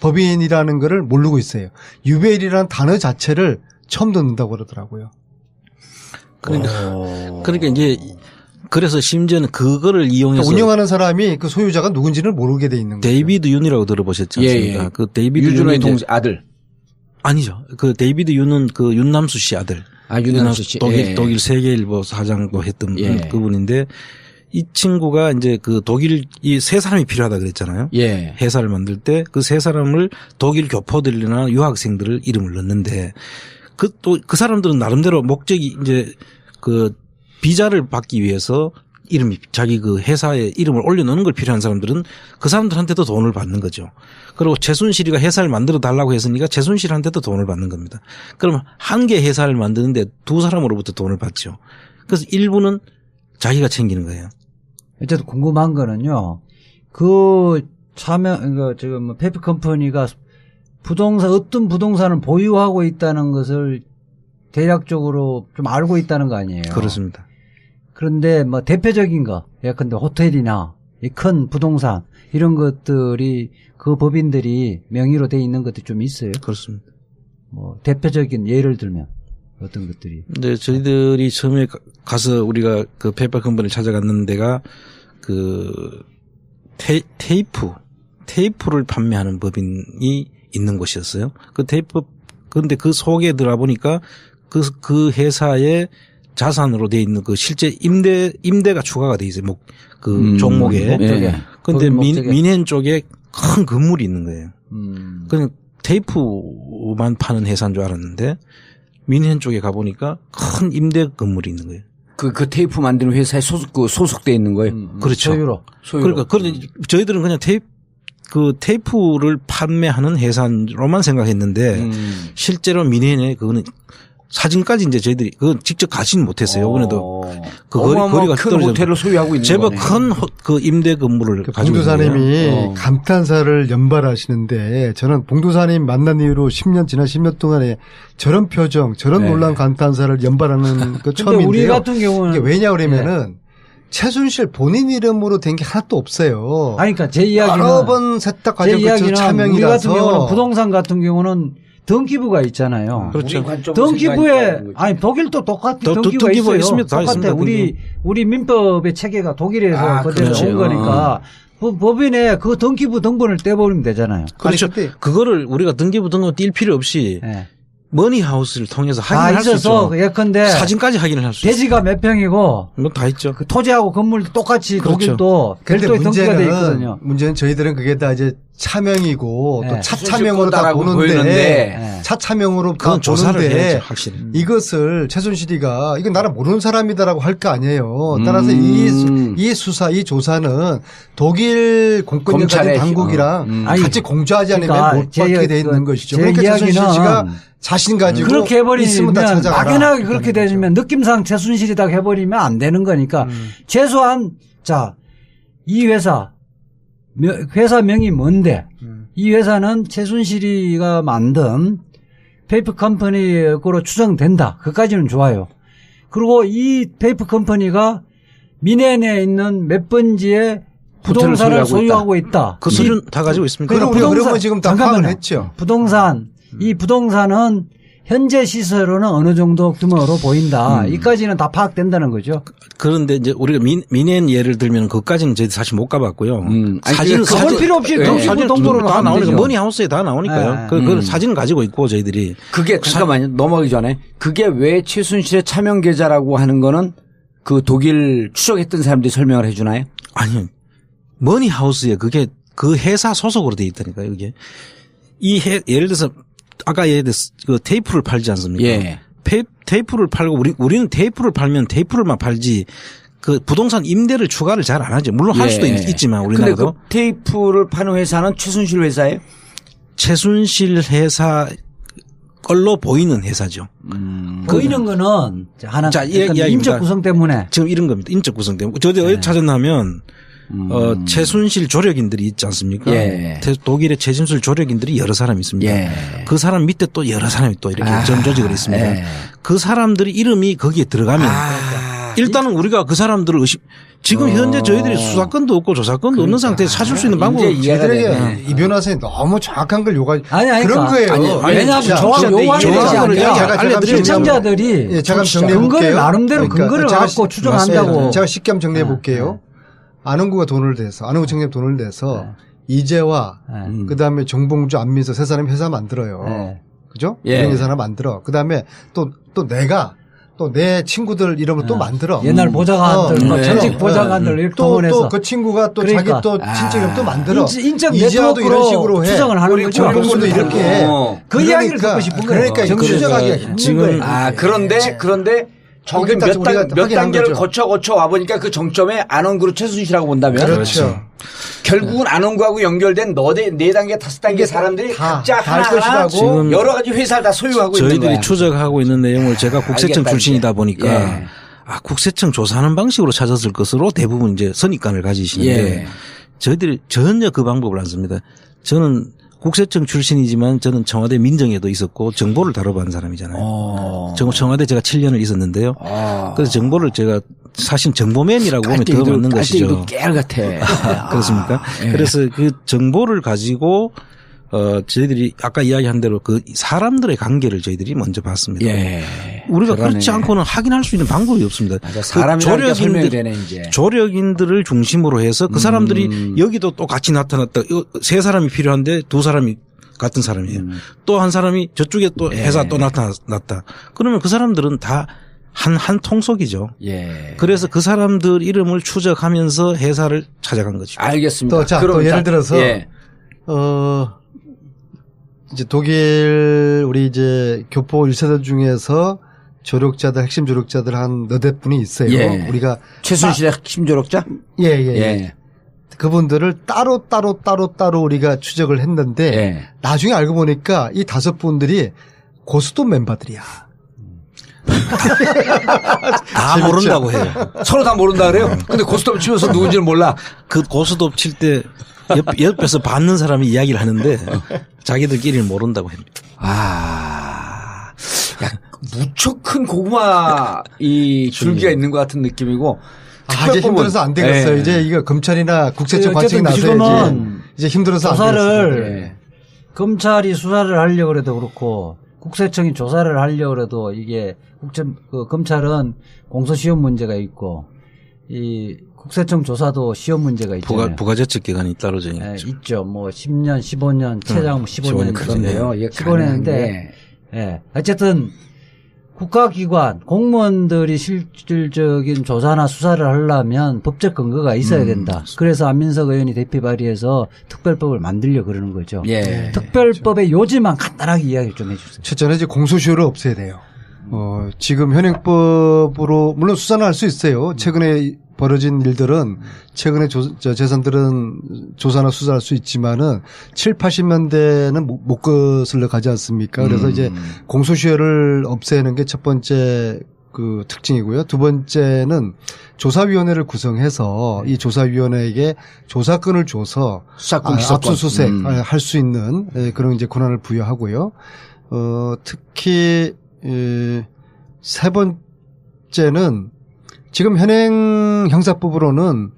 Speaker 3: 법인이라는 거를 모르고 있어요. 유벨이라는 단어 자체를 처음 듣는다고 그러더라고요.
Speaker 2: 그러니까 이제 그래서 심지어는 그거를 이용해서
Speaker 3: 운영하는 사람이 그 소유자가 누군지를 모르게 돼 있는 거예요.
Speaker 2: 데이비드 윤이라고 들어보셨지 않습니까?
Speaker 1: 예.
Speaker 2: 그 데이비드
Speaker 1: 유준호의
Speaker 2: 윤이
Speaker 1: 아들.
Speaker 2: 아니죠. 그 데이비드 윤은 그 윤남수 씨 아들.
Speaker 1: 윤남수 씨.
Speaker 2: 독일 세계일보 사장도 했던 그분인데 이 친구가 이제 그 독일 이 세 사람이 필요하다 그랬잖아요.
Speaker 1: 예.
Speaker 2: 회사를 만들 때 그 세 사람을 독일 교포들이나 유학생들을 이름을 넣는데 그 사람들은 나름대로 목적이 이제 그 비자를 받기 위해서 이름이 자기 그 회사에 이름을 올려놓는 걸 필요한 사람들은 그 사람들한테도 돈을 받는 거죠. 그리고 최순실이가 회사를 만들어 달라고 했으니까 최순실한테도 돈을 받는 겁니다. 그럼 한 개 회사를 만드는데 두 사람으로부터 돈을 받죠. 그래서 일부는 자기가 챙기는 거예요.
Speaker 4: 어쨌든 궁금한 거는요. 그 지금 페이퍼 컴퍼니가 어떤 부동산을 보유하고 있다는 것을 대략적으로 좀 알고 있다는 거 아니에요?
Speaker 2: 그렇습니다.
Speaker 4: 그런데 뭐 대표적인 거, 예컨대 호텔이나 이 큰 부동산 이런 것들이 그 법인들이 명의로 돼 있는 것도 좀 있어요.
Speaker 2: 그렇습니다.
Speaker 4: 뭐 대표적인 예를 들면 어떤 것들이?
Speaker 2: 근데 저희들이 처음에 가서 우리가 그 페이퍼 컴퍼니를 찾아갔는 데가 그 테이프를 판매하는 법인이 있는 곳이었어요. 그런데 그 속에 들어가 보니까 그 회사의 자산으로 돼 있는 그 실제 임대가 추가가 돼 있어요. 종목에.
Speaker 4: 목적에.
Speaker 2: 그런데 민헨 쪽에 큰 건물이 있는 거예요. 그냥 테이프만 파는 회사인 줄 알았는데 민헨 쪽에 가보니까 큰 임대 건물이 있는 거예요.
Speaker 1: 그 테이프 만드는 회사에 소속돼 있는 거예요.
Speaker 2: 그렇죠.
Speaker 4: 소유로.
Speaker 2: 그러니까 그런데 저희들은 그냥 테이프를 판매하는 회사로만 생각했는데 실제로 민헨에 그거는 사진까지 이제 저희들이 그건 직접 가지는 못했어요. 이번에도 그 거리가
Speaker 1: 큰 호텔을 소유하고 있는
Speaker 2: 제법
Speaker 1: 거네.
Speaker 2: 큰 그 임대 건물을 가지고
Speaker 3: 봉도사님이 감탄사를 연발하시는데 저는 봉도사님 만난 이후로 10년 동안에 저런 표정, 저런 놀란 감탄사를 연발하는 그 처음인데요.
Speaker 4: 우리 같은 경우는
Speaker 3: 이게 왜냐 그러면은 최순실 본인 이름으로 된 게 하나도 없어요.
Speaker 4: 아니, 그러니까 제 이야기는
Speaker 3: 여러 번 세탁
Speaker 4: 제
Speaker 3: 과정 거쳐
Speaker 4: 이야기는
Speaker 3: 차명이라서
Speaker 4: 우리 같은 경우는 부동산 같은 경우는 등기부가 있잖아요.
Speaker 2: 그렇죠.
Speaker 4: 등기부에 아니 독일도 똑같이 등기부가 있어요.
Speaker 2: 있습니다. 다
Speaker 4: 똑같아.
Speaker 2: 있습니다.
Speaker 4: 우리 민법의 체계가 독일에서 그대로
Speaker 1: 그렇죠.
Speaker 4: 온 거니까 법인에 그 등기부 등본을 떼버리면 되잖아요.
Speaker 2: 그렇죠. 그거를 우리가 등기부 등본 뛸 필요 없이
Speaker 4: 네.
Speaker 2: 머니하우스를 통해서 확인할 수 있죠.
Speaker 4: 예컨대
Speaker 2: 사진까지 확인을 할 수 있어요.
Speaker 4: 대지가 몇 평이고
Speaker 2: 뭐 다 있죠.
Speaker 4: 그 토지하고 건물도 똑같이
Speaker 2: 그렇죠.
Speaker 4: 독일도 별도의 등기가 돼 있거든요.
Speaker 3: 문제는 저희들은 그게 다 이제 차명이고
Speaker 4: 네.
Speaker 3: 또 차차명으로 다 보는데
Speaker 1: 보이는데
Speaker 3: 차차명으로 다
Speaker 2: 그건 조사를
Speaker 3: 보는데
Speaker 2: 해야죠, 확실히.
Speaker 3: 이것을 최순실이가 이건 나를 모르는 사람이다라고 할 거 아니에요. 따라서 이 수사, 이 조사는 독일 공권력가진 당국이랑 같이 공조하지 않으면
Speaker 4: 그러니까
Speaker 3: 못 받게 돼 있는 것이죠. 그러니까 최순실 씨가 자신 가지고
Speaker 4: 그렇게
Speaker 3: 있으면 다
Speaker 4: 해버리면
Speaker 3: 찾아가라.
Speaker 4: 막연하게 그렇게 되면 느낌상 최순실이다 해버리면 안 되는 거니까 최소한 이 회사 명이 뭔데 이 회사는 최순실이가 만든 페이퍼 컴퍼니로 추정된다. 그까지는 좋아요. 그리고 이 페이퍼 컴퍼니가 민헨에 있는 몇 번지의 부동산을 소유하고 있다.
Speaker 2: 그 수준 다 가지고 있습니다.
Speaker 3: 그럼 우리가 그러면 지금 다 파악을 했죠.
Speaker 4: 이 부동산은 현재 시세로는 어느 정도 규모로 보인다. 이까지는 다 파악된다는 거죠.
Speaker 2: 그런데 이제 우리가 민헨 예를 들면 그까지는 저희 사실 못 가봤고요.
Speaker 4: 사진 필요 없이 등기부 등본으로
Speaker 2: 다
Speaker 4: 하면
Speaker 2: 나오니까
Speaker 4: 되죠.
Speaker 2: 머니하우스에 다 나오니까요. 그 사진은 가지고 있고 저희들이
Speaker 1: 그게 잠깐만요. 넘어가기 전에 그게 왜 최순실의 차명 계좌라고 하는 거는 그 독일 추적했던 사람들이 설명을 해 주나요?
Speaker 2: 아니요. 머니하우스에 그게 그 회사 소속으로 돼 있다니까요. 이게 예를 들어서 아까 예를 들어서 그 테이프를 팔지 않습니까?
Speaker 1: 예.
Speaker 2: 테이프를 팔고 우리는 테이프를 팔면 테이프를만 팔지 그 부동산 임대를 추가를 잘 안 하죠. 물론 할 수도 있지만 우리나라도.
Speaker 1: 근데 그 테이프를 파는 회사는 최순실 회사예요?
Speaker 2: 최순실 회사 걸로 보이는 회사죠.
Speaker 4: 보이는 거는 하나 인적 구성 때문에
Speaker 2: 지금 이런 겁니다. 인적 구성 때문에. 저도 어디 찾았냐면 최순실 조력인들이 있지 않습니까?
Speaker 1: 예.
Speaker 2: 독일의 최순실 조력인들이 여러 사람이 있습니다.
Speaker 1: 예.
Speaker 2: 그 사람 밑에 또 여러 사람이 또 이렇게 전 조직을 있습니다.
Speaker 1: 예.
Speaker 2: 그 사람들이 이름이 거기에 들어가면 일단은 우리가 그 사람들을 지금 현재 저희들이 수사권도 없고 조사권도 없는 상태에서 찾을 수 있는 방법은
Speaker 3: 저희들에게 이 변호사님 너무 정확한 걸 요구하지.
Speaker 4: 아니,
Speaker 3: 그런 거예요.
Speaker 4: 왜냐하면
Speaker 3: 알려드리면
Speaker 4: 시청자들이 근거를 나름대로 근거를 갖고 추정한다고.
Speaker 3: 제가 쉽게 한번 정리해 볼게요. 안홍구가 돈을 내서 안홍구 청장이 돈을 내서 이재화 그다음에 정봉주 안민석 세 사람이 회사 만들어요. 그죠? 은행 회사 하나 만들어. 그다음에 또 내가 또 내 친구들 이름으로 또 만들어.
Speaker 4: 옛날 보좌관들, 전직 보좌관들 이렇게 동원해서.
Speaker 3: 또 그 친구가 또 자기 또 친척 이름 또 만들어.
Speaker 4: 인적
Speaker 3: 이재화도 이런 식으로 해.
Speaker 4: 추정을 하는 거죠.
Speaker 3: 정봉주도 이렇게 해.
Speaker 4: 그 이야기를 듣고 싶은 거예요.
Speaker 3: 그러니까 추정하기가 힘든 거예요.
Speaker 1: 그런데 저기 몇 단계를 거쳐 와보니까 그 정점에 안원그룹 최순실이라고 본다면.
Speaker 3: 그렇죠.
Speaker 1: 결국은 안원구하고 연결된 네 단계, 5단계 사람들이 각자 하나하나
Speaker 2: 지금
Speaker 1: 여러 가지 회사를 다 소유하고 있는 거야.
Speaker 2: 저희들이 추적하고 있는 내용을 제가 국세청 출신이다 보니까 국세청 조사하는 방식으로 찾았을 것으로 대부분 이제 선입관을 가지시는데 저희들이 전혀 그 방법을 안 씁니다. 저는 국세청 출신이지만 저는 청와대 민정에도 있었고 정보를 다뤄본 사람이잖아요. 청와대 제가 7년을 있었는데요. 그래서 정보를 제가 사실 정보맨이라고 보면 더 맞는 것이죠.
Speaker 1: 깨알 같아.
Speaker 2: 그렇습니까? 그래서 그 정보를 가지고 저희들이 아까 이야기한 대로 그 사람들의 관계를 저희들이 먼저 봤습니다. 우리가 그렇지 않고는 확인할 수 있는 방법이 없습니다.
Speaker 1: 사람이 설명이 되네 이제.
Speaker 2: 조력인들을 중심으로 해서 그 사람들이 여기도 또 같이 나타났다. 세 사람이 필요한데 두 사람이 같은 사람이에요. 또 한 사람이 저쪽에 또 회사 또 나타났다. 그러면 그 사람들은 다 한 통속이죠. 그래서 그 사람들 이름을 추적하면서 회사를 찾아간 거죠.
Speaker 1: 알겠습니다.
Speaker 3: 또 예를 들어서 이제 독일 우리 이제 교포 1세대 중에서 조력자들 핵심 조력자들 한 너댓 분이 있어요. 우리가
Speaker 1: 최순실의 핵심 조력자?
Speaker 3: 그분들을 따로 우리가 추적을 했는데 나중에 알고 보니까 이 5분들이 고스톱 멤버들이야.
Speaker 2: 다 모른다고 해요.
Speaker 1: 서로 다 모른다 그래요? 근데 고스톱 치면서 누군지는 몰라.
Speaker 2: 그 고스톱 칠 때 옆에서 받는 사람이 이야기를 하는데 자기들끼리는 모른다고 합니다.
Speaker 1: 무척 큰 고구마 이 줄기가 있는 것 같은 느낌이고.
Speaker 3: 이제 힘들어서 안 되겠어요. 이제 이거 검찰이나 국세청 관청이 나서야지. 이제 힘들어서 안 되겠어요.
Speaker 4: 검찰이 수사를 하려고 해도 그렇고 국세청이 조사를 하려고 해도 이게 검찰은 공소시효 문제가 있고 이 국세청 조사도 시효 문제가 있잖아요.
Speaker 2: 부가제적 기간이 따로 정해져
Speaker 4: 있죠. 뭐 10년, 15년, 최장 15년
Speaker 1: 그런데요.
Speaker 4: 15년인데 어쨌든 국가기관 공무원들이 실질적인 조사나 수사를 하려면 법적 근거가 있어야 된다. 그래서 안민석 의원이 대표 발의해서 특별법을 만들려 그러는 거죠. 특별법의 요지만 간단하게 이야기 좀 해주세요.
Speaker 3: 첫째는 이제 공소시효를 없애야 돼요. 지금 현행법으로 물론 수사는 할 수 있어요. 최근에 벌어진 일들은 최근에 재산들은 조사나 수사할 수 있지만은 7, 80년대는 못 거슬러 가지 않습니까? 그래서 이제 공소시효를 없애는 게 첫 번째 그 특징이고요. 두 번째는 조사위원회를 구성해서 이 조사위원회에게 조사권을 줘서 압수수색 할 수 있는 그런 이제 권한을 부여하고요. 특히 세 번째는 지금 현행 형사법으로는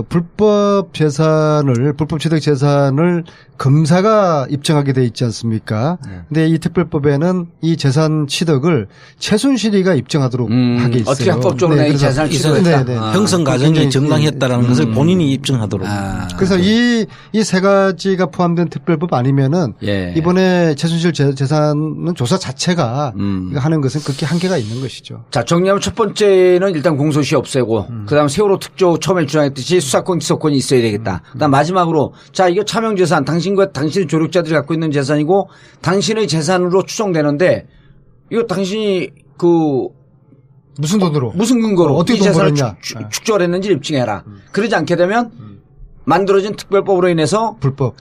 Speaker 3: 불법 취득 재산을 검사가 입증하게 돼 있지 않습니까? 근데 이 특별법에는 이 재산 취득을 최순실이가 입증하도록 하게 있어요.
Speaker 1: 어떻게 합법적으로 이 재산을 취득했다.
Speaker 2: 형성 과정이 정당했다라는 것을 본인이 입증하도록.
Speaker 3: 그래서 이 세 가지가 포함된 특별법 아니면은 이번에 최순실 재산은 조사 자체가 하는 것은 극히 한계가 있는 것이죠.
Speaker 1: 자, 정리하면 첫 번째는 일단 공소시효 없애고 그다음 세월호 특조 처음에 주장했듯이 수사권 기소권이 있어야 되겠다. 그다음 마지막으로 자, 이거 차명재산 당신과 당신의 조력자들이 갖고 있는 재산이고 당신의 재산으로 추정되는데 이거 당신이
Speaker 3: 무슨 돈으로?
Speaker 1: 무슨 근거로
Speaker 3: 어떻게
Speaker 1: 이 재산을
Speaker 3: 돈 벌었냐?
Speaker 1: 축적을 했는지 입증해라. 그러지 않게 되면 만들어진 특별법으로 인해서 불법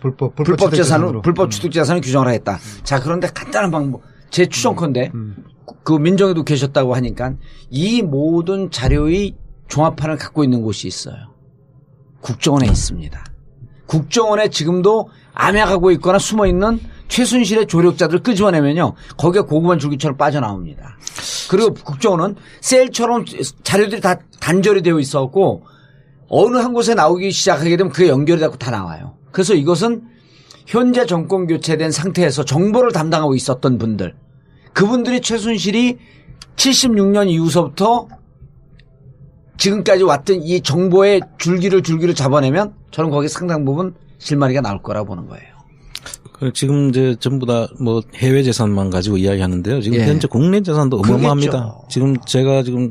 Speaker 1: 재산을 불법 취득 재산을 규정을 하겠다. 자, 그런데 간단한 방법. 제 추정컨대 그 민정에도 계셨다고 하니까 이 모든 자료의 종합판을 갖고 있는 곳이 있어요. 국정원에 있습니다. 국정원에 지금도 암약하고 있거나 숨어 있는 최순실의 조력자들 끄집어내면요. 거기에 고구마 줄기처럼 빠져나옵니다. 그리고 국정원은 셀처럼 자료들이 다 단절이 되어 있었고 어느 한 곳에 나오기 시작하게 되면 그게 연결이 되고 다 나와요. 그래서 이것은 현재 정권 교체된 상태에서 정보를 담당하고 있었던 분들, 그분들이 최순실이 76년 이후서부터 지금까지 왔던 이 정보의 줄기를 잡아내면 저는 거기 상당 부분 실마리가 나올 거라고 보는 거예요.
Speaker 2: 지금 이제 전부 다 뭐 해외 재산만 가지고 이야기하는데요. 지금 현재 국내 재산도 어마어마합니다.
Speaker 1: 그러겠죠.
Speaker 2: 지금 제가 지금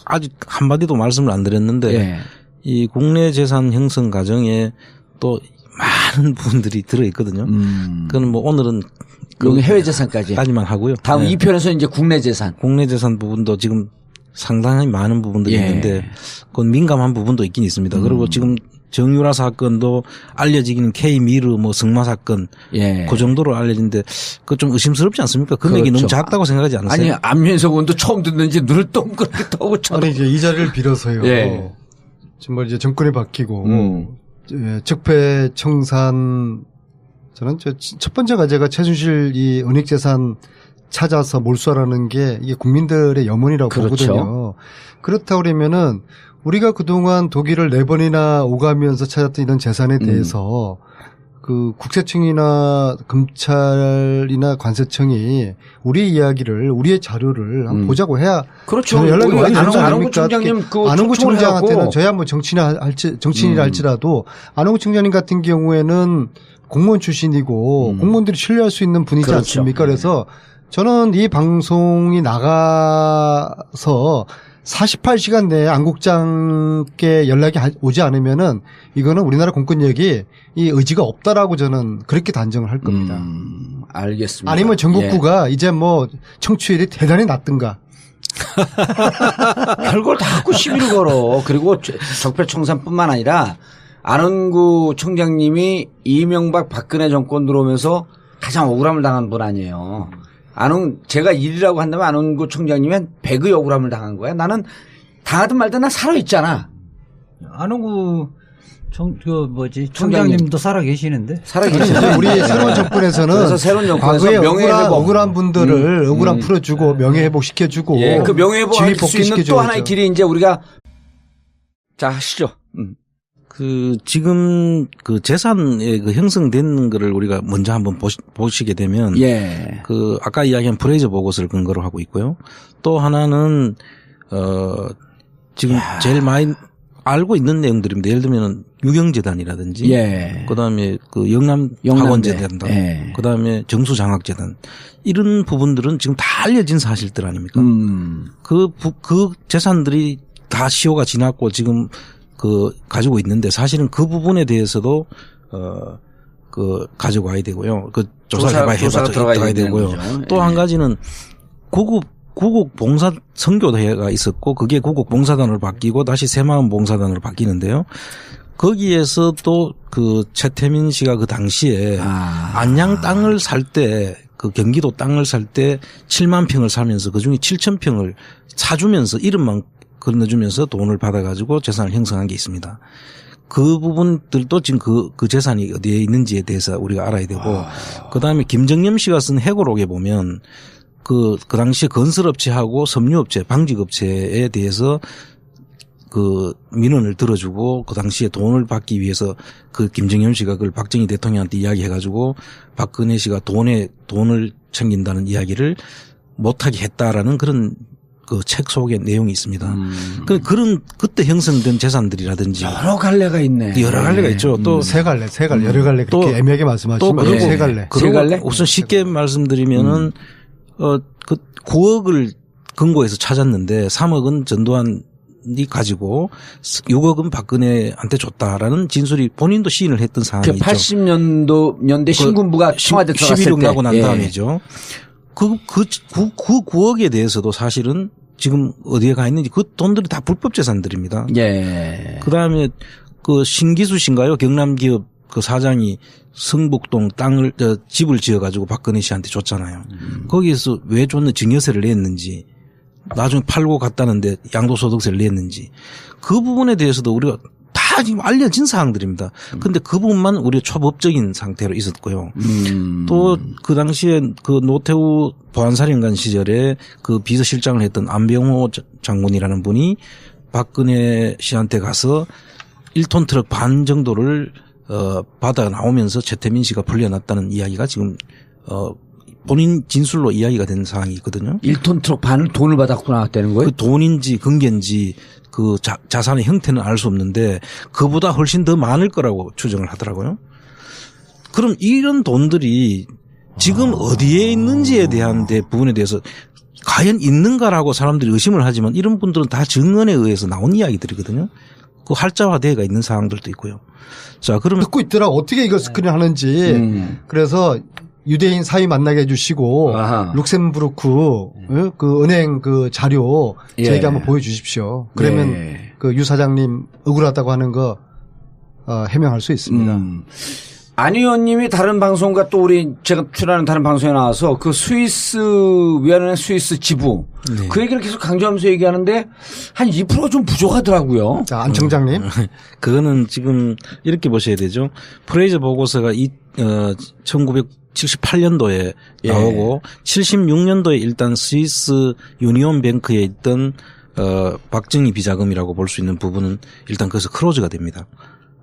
Speaker 2: 아직 한마디도 말씀을 안 드렸는데 이 국내 재산 형성 과정에 또 많은 부분들이 들어있거든요. 그건 뭐 오늘은
Speaker 1: 그 해외 재산까지만
Speaker 2: 하고요.
Speaker 1: 다음 2편에서 이제 국내 재산.
Speaker 2: 국내 재산 부분도 지금 상당히 많은 부분들이 있는데 그건 민감한 부분도 있긴 있습니다. 그리고 지금 정유라 사건도 알려지기는 K미르 뭐 승마 사건 그 정도로 알려진데 그거 좀 의심스럽지 않습니까? 금액이 너무 작다고 생각하지 않으세요?
Speaker 1: 아니 안민석 의원도 처음 듣는지 눈을 동그랗게 떠고 쳐도.
Speaker 3: 아니 이제 이 자리를 빌어서요. 정말 이제 정권이 바뀌고 적폐청산 저는 첫 번째 과제가 최순실 이 은닉재산 찾아서 몰수하라는 게 이게 국민들의 염원이라고 보거든요. 그렇다 그러면은 우리가 그동안 독일을 4번이나 오가면서 찾았던 이런 재산에 대해서 그 국세청이나 검찰이나 관세청이 우리의 이야기를 우리의 자료를 한번 보자고 해야
Speaker 1: 그렇죠.
Speaker 3: 연락이 많이
Speaker 1: 안홍구 총장님
Speaker 3: 안홍구 총장한테는 저야 뭐 정치인이라 할지라도 안홍구 총장님 같은 경우에는 공무원 출신이고 공무원들이 신뢰할 수 있는 분이지 않습니까? 그래서 저는 이 방송이 나가서 48시간 내에 안 국장께 연락이 오지 않으면은 이거는 우리나라 공권력이 이 의지가 없다라고 저는 그렇게 단정을 할 겁니다.
Speaker 1: 알겠습니다.
Speaker 3: 아니면 전국구가 이제 뭐 청취율이 대단히 낮든가.
Speaker 1: 별걸 다 갖고 시비를 걸어. 그리고 적폐청산뿐만 아니라 안홍구 총장님이 이명박 박근혜 정권 들어오면서 가장 억울함을 당한 분 아니에요. 제가 일이라고 한다면 안홍구 총장님은 100의 억울함을 당한 거야. 나는 당하든 말든 나 살아있잖아.
Speaker 4: 안홍구 총장님도 살아 계시는데?
Speaker 1: 살아 계시는데.
Speaker 3: 우리 새로운 정권에서는
Speaker 1: 그래서 새로운 정권에서 명예회복.
Speaker 3: 억울한 분들을 억울함 풀어주고 명예회복 시켜주고.
Speaker 1: 그 명예회복 할 수 있는 또 하나의 길이 이제 우리가 자, 하시죠.
Speaker 2: 지금 그 재산에 그 형성된 거를 우리가 먼저 한번 보시게 되면 그 아까 이야기한 프레이저 보고서를 근거로 하고 있고요. 또 하나는 지금 제일 많이 알고 있는 내용들입니다. 예를 들면 유경재단이라든지 그다음에 그 영남학원재단 그다음에 정수장학재단 이런 부분들은 지금 다 알려진 사실들 아닙니까? 그 재산들이 다 시효가 지났고 지금 가지고 있는데 사실은 그 부분에 대해서도 가져가야 되고요. 조사가 들어가야 되고요. 또 한 가지는 구국 봉사 선교대회가 있었고 그게 구국 봉사단으로 바뀌고 다시 새마을 봉사단으로 바뀌는데요. 거기에서 또 최태민 씨가 그 당시에 안양 땅을 살 때 그 경기도 땅을 살 때 7만 평을 사면서 그중에 7천 평을 사주면서 이름만 건너주면서 돈을 받아가지고 재산을 형성한 게 있습니다. 그 부분들도 지금 그 재산이 어디에 있는지에 대해서 우리가 알아야 되고, 그 다음에 김정념 씨가 쓴 해고록에 보면 그 당시에 건설업체하고 섬유업체, 방직업체에 대해서 그 민원을 들어주고 그 당시에 돈을 받기 위해서 그 김정념 씨가 그걸 박정희 대통령한테 이야기해가지고 박근혜 씨가 돈을 챙긴다는 이야기를 못하게 했다라는 그런 그 책 속에 내용이 있습니다. 그때 형성된 재산들이라든지
Speaker 1: 여러 갈래가 있네.
Speaker 2: 여러 갈래가 있죠. 또
Speaker 3: 세 갈래, 여러 갈래 그렇게 애매하게 말씀하시면 세 갈래.
Speaker 2: 그리고 우선 쉽게 말씀드리면은 9억을 근거해서 찾았는데 3억은 전두환이 가지고 6억은 박근혜한테 줬다라는 진술이 본인도 시인을 했던 사항이 있죠.
Speaker 1: 80년대 신군부가 청와대 들어갔을 때.
Speaker 2: 11억 나고 난 다음이죠. 그 9억에 대해서도 사실은 지금 어디에 가 있는지 그 돈들이 다 불법 재산들입니다.
Speaker 1: 예.
Speaker 2: 그 다음에 그 신기수 씨인가요? 경남기업 그 사장이 성북동 집을 지어가지고 박근혜 씨한테 줬잖아요. 거기에서 왜 줬는지 증여세를 냈는지 나중에 팔고 갔다는데 양도소득세를 냈는지 그 부분에 대해서도 우리가 다 지금 알려진 사항들입니다. 근데 그 부분만 우리가 초법적인 상태로 있었고요. 또 그 당시에 그 노태우 보안사령관 시절에 그 비서실장을 했던 안병호 장군이라는 분이 박근혜 씨한테 가서 1톤 트럭 반 정도를 받아 나오면서 최태민 씨가 불려놨다는 이야기가 지금 본인 진술로 이야기가 된 사항이 있거든요.
Speaker 1: 1톤 트럭 반을 돈을 받았고 나왔다는 거예요?
Speaker 2: 그 돈인지 금괴인지 그 자산의 형태는 알 수 없는데 그보다 훨씬 더 많을 거라고 추정을 하더라고요. 그럼 이런 돈들이 지금 어디에 있는지에 대한 부분에 대해서 과연 있는가라고 사람들이 의심을 하지만 이런 분들은 다 증언에 의해서 나온 이야기들이거든요. 그 활자화되어가 있는 사항들도 있고요. 자, 그러면
Speaker 3: 듣고 있더라. 어떻게 이걸 스크린하는지. 그래서 유대인 사위 만나게 해주시고 룩셈부르크 그 은행 그 자료 저에게 한번 보여주십시오. 그러면 그 유 사장님 억울하다고 하는 거 해명할 수 있습니다.
Speaker 1: 안 의원님이 다른 방송과 또 우리 제가 출연하는 다른 방송에 나와서 그 스위스 위안은행 스위스 지부 그 얘기를 계속 강조하면서 얘기하는데 한 2%가 좀 부족하더라고요.
Speaker 3: 자, 안 청장님.
Speaker 2: 그거는 지금 이렇게 보셔야 되죠. 프레이저 보고서가 1978년도에 나오고 76년도에 일단 스위스 유니온 뱅크에 있던 박정희 비자금이라고 볼 수 있는 부분은 일단 거기서 크로즈가 됩니다.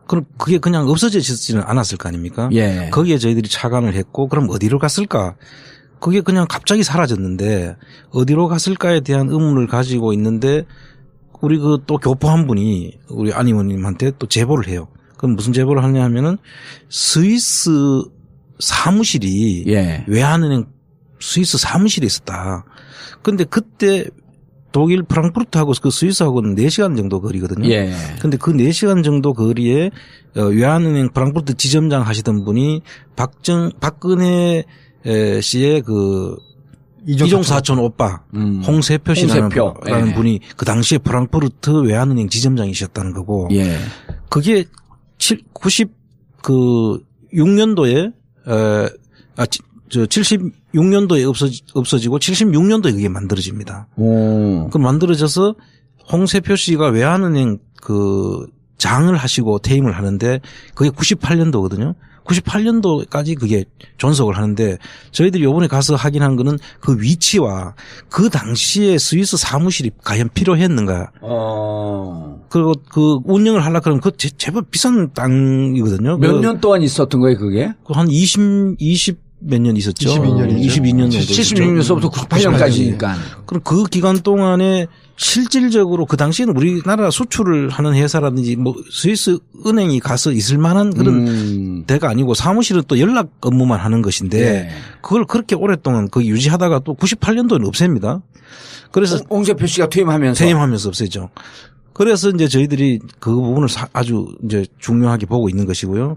Speaker 2: 그럼 그게 그냥 없어지지는 않았을 거 아닙니까?
Speaker 1: 예.
Speaker 2: 거기에 저희들이 착안을 했고 그럼 어디로 갔을까? 그게 그냥 갑자기 사라졌는데 어디로 갔을까에 대한 의문을 가지고 있는데 우리 그 또 교포 한 분이 우리 안 의원님한테 또 제보를 해요. 그럼 무슨 제보를 하냐 하면은 스위스 사무실이 외환은행 스위스 사무실에 있었다. 근데 그때 독일 프랑크푸르트하고 그 스위스하고는 4시간 정도 거리거든요. 근데 그 4시간 정도 거리에 외환은행 프랑크푸르트 지점장 하시던 분이 박근혜 씨의 그 이종 사촌 오빠 홍세표 씨라는 분이 그 당시에 프랑크푸르트 외환은행 지점장이셨다는 거고 그게 96년도에 76년도에 없어지고 76년도에 그게 만들어집니다. 그 만들어져서 홍세표 씨가 외환은행 그 장을 하시고 퇴임을 하는데 그게 98년도거든요. 98년도까지 그게 존속을 하는데 저희들이 이번에 가서 확인한 거는 그 위치와 그 당시에 스위스 사무실이 과연 필요했는가. 그리고 그 운영을 하려고 그러면 그 제법 비싼 땅이거든요.
Speaker 1: 몇 년 동안 있었던 거예요, 그게?
Speaker 2: 한 20 몇 년 있었죠.
Speaker 3: 22년
Speaker 2: 정도.
Speaker 1: 76년서부터 98년까지니까.
Speaker 2: 그럼 그 기간 동안에 실질적으로 그 당시에는 우리나라 수출을 하는 회사라든지 뭐 스위스 은행이 가서 있을 만한 그런 데가 아니고 사무실은 또 연락 업무만 하는 것인데 그걸 그렇게 오랫동안 거기 유지하다가 또 98년도에는 없앱니다. 그래서
Speaker 1: 홍세표 씨가 퇴임하면서
Speaker 2: 없애죠. 그래서 이제 저희들이 그 부분을 아주 이제 중요하게 보고 있는 것이고요.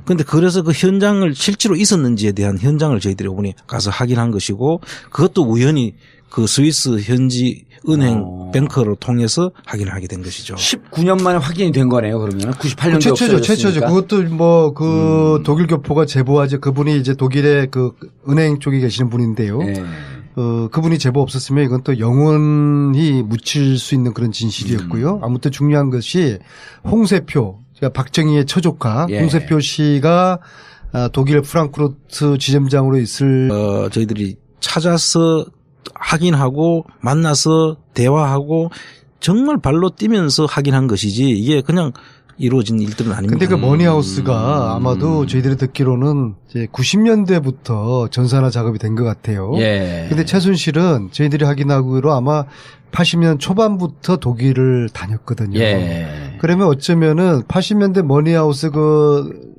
Speaker 2: 근데 그래서 그 현장을 실제로 있었는지에 대한 현장을 저희들이 이번에 가서 확인한 것이고 그것도 우연히 그 스위스 현지 은행 뱅커로 통해서 확인을 하게 된 것이죠.
Speaker 1: 19년 만에 확인이 된 거네요, 그러면. 98년도에
Speaker 3: 최초죠. 그것도 뭐 그 독일 교포가 제보하죠. 그분이 이제 독일의 그 은행 쪽에 계시는 분인데요. 그분이 제보 없었으면 이건 또 영원히 묻힐 수 있는 그런 진실이었고요. 아무튼 중요한 것이 홍세표, 그러니까 박정희의 처조카 홍세표 씨가 독일 프랑크푸르트 지점장으로 있을
Speaker 2: 저희들이 찾아서 확인하고 만나서 대화하고 정말 발로 뛰면서 확인한 것이지 이게 그냥 이루어진 일들은 아닙니다.
Speaker 3: 근데 그 머니하우스가 아마도 저희들이 듣기로는 이제 90년대부터 전산화 작업이 된 것 같아요. 근데 최순실은 저희들이 확인하기로 아마 80년 초반부터 독일을 다녔거든요. 그러면 어쩌면은 80년대 머니하우스 그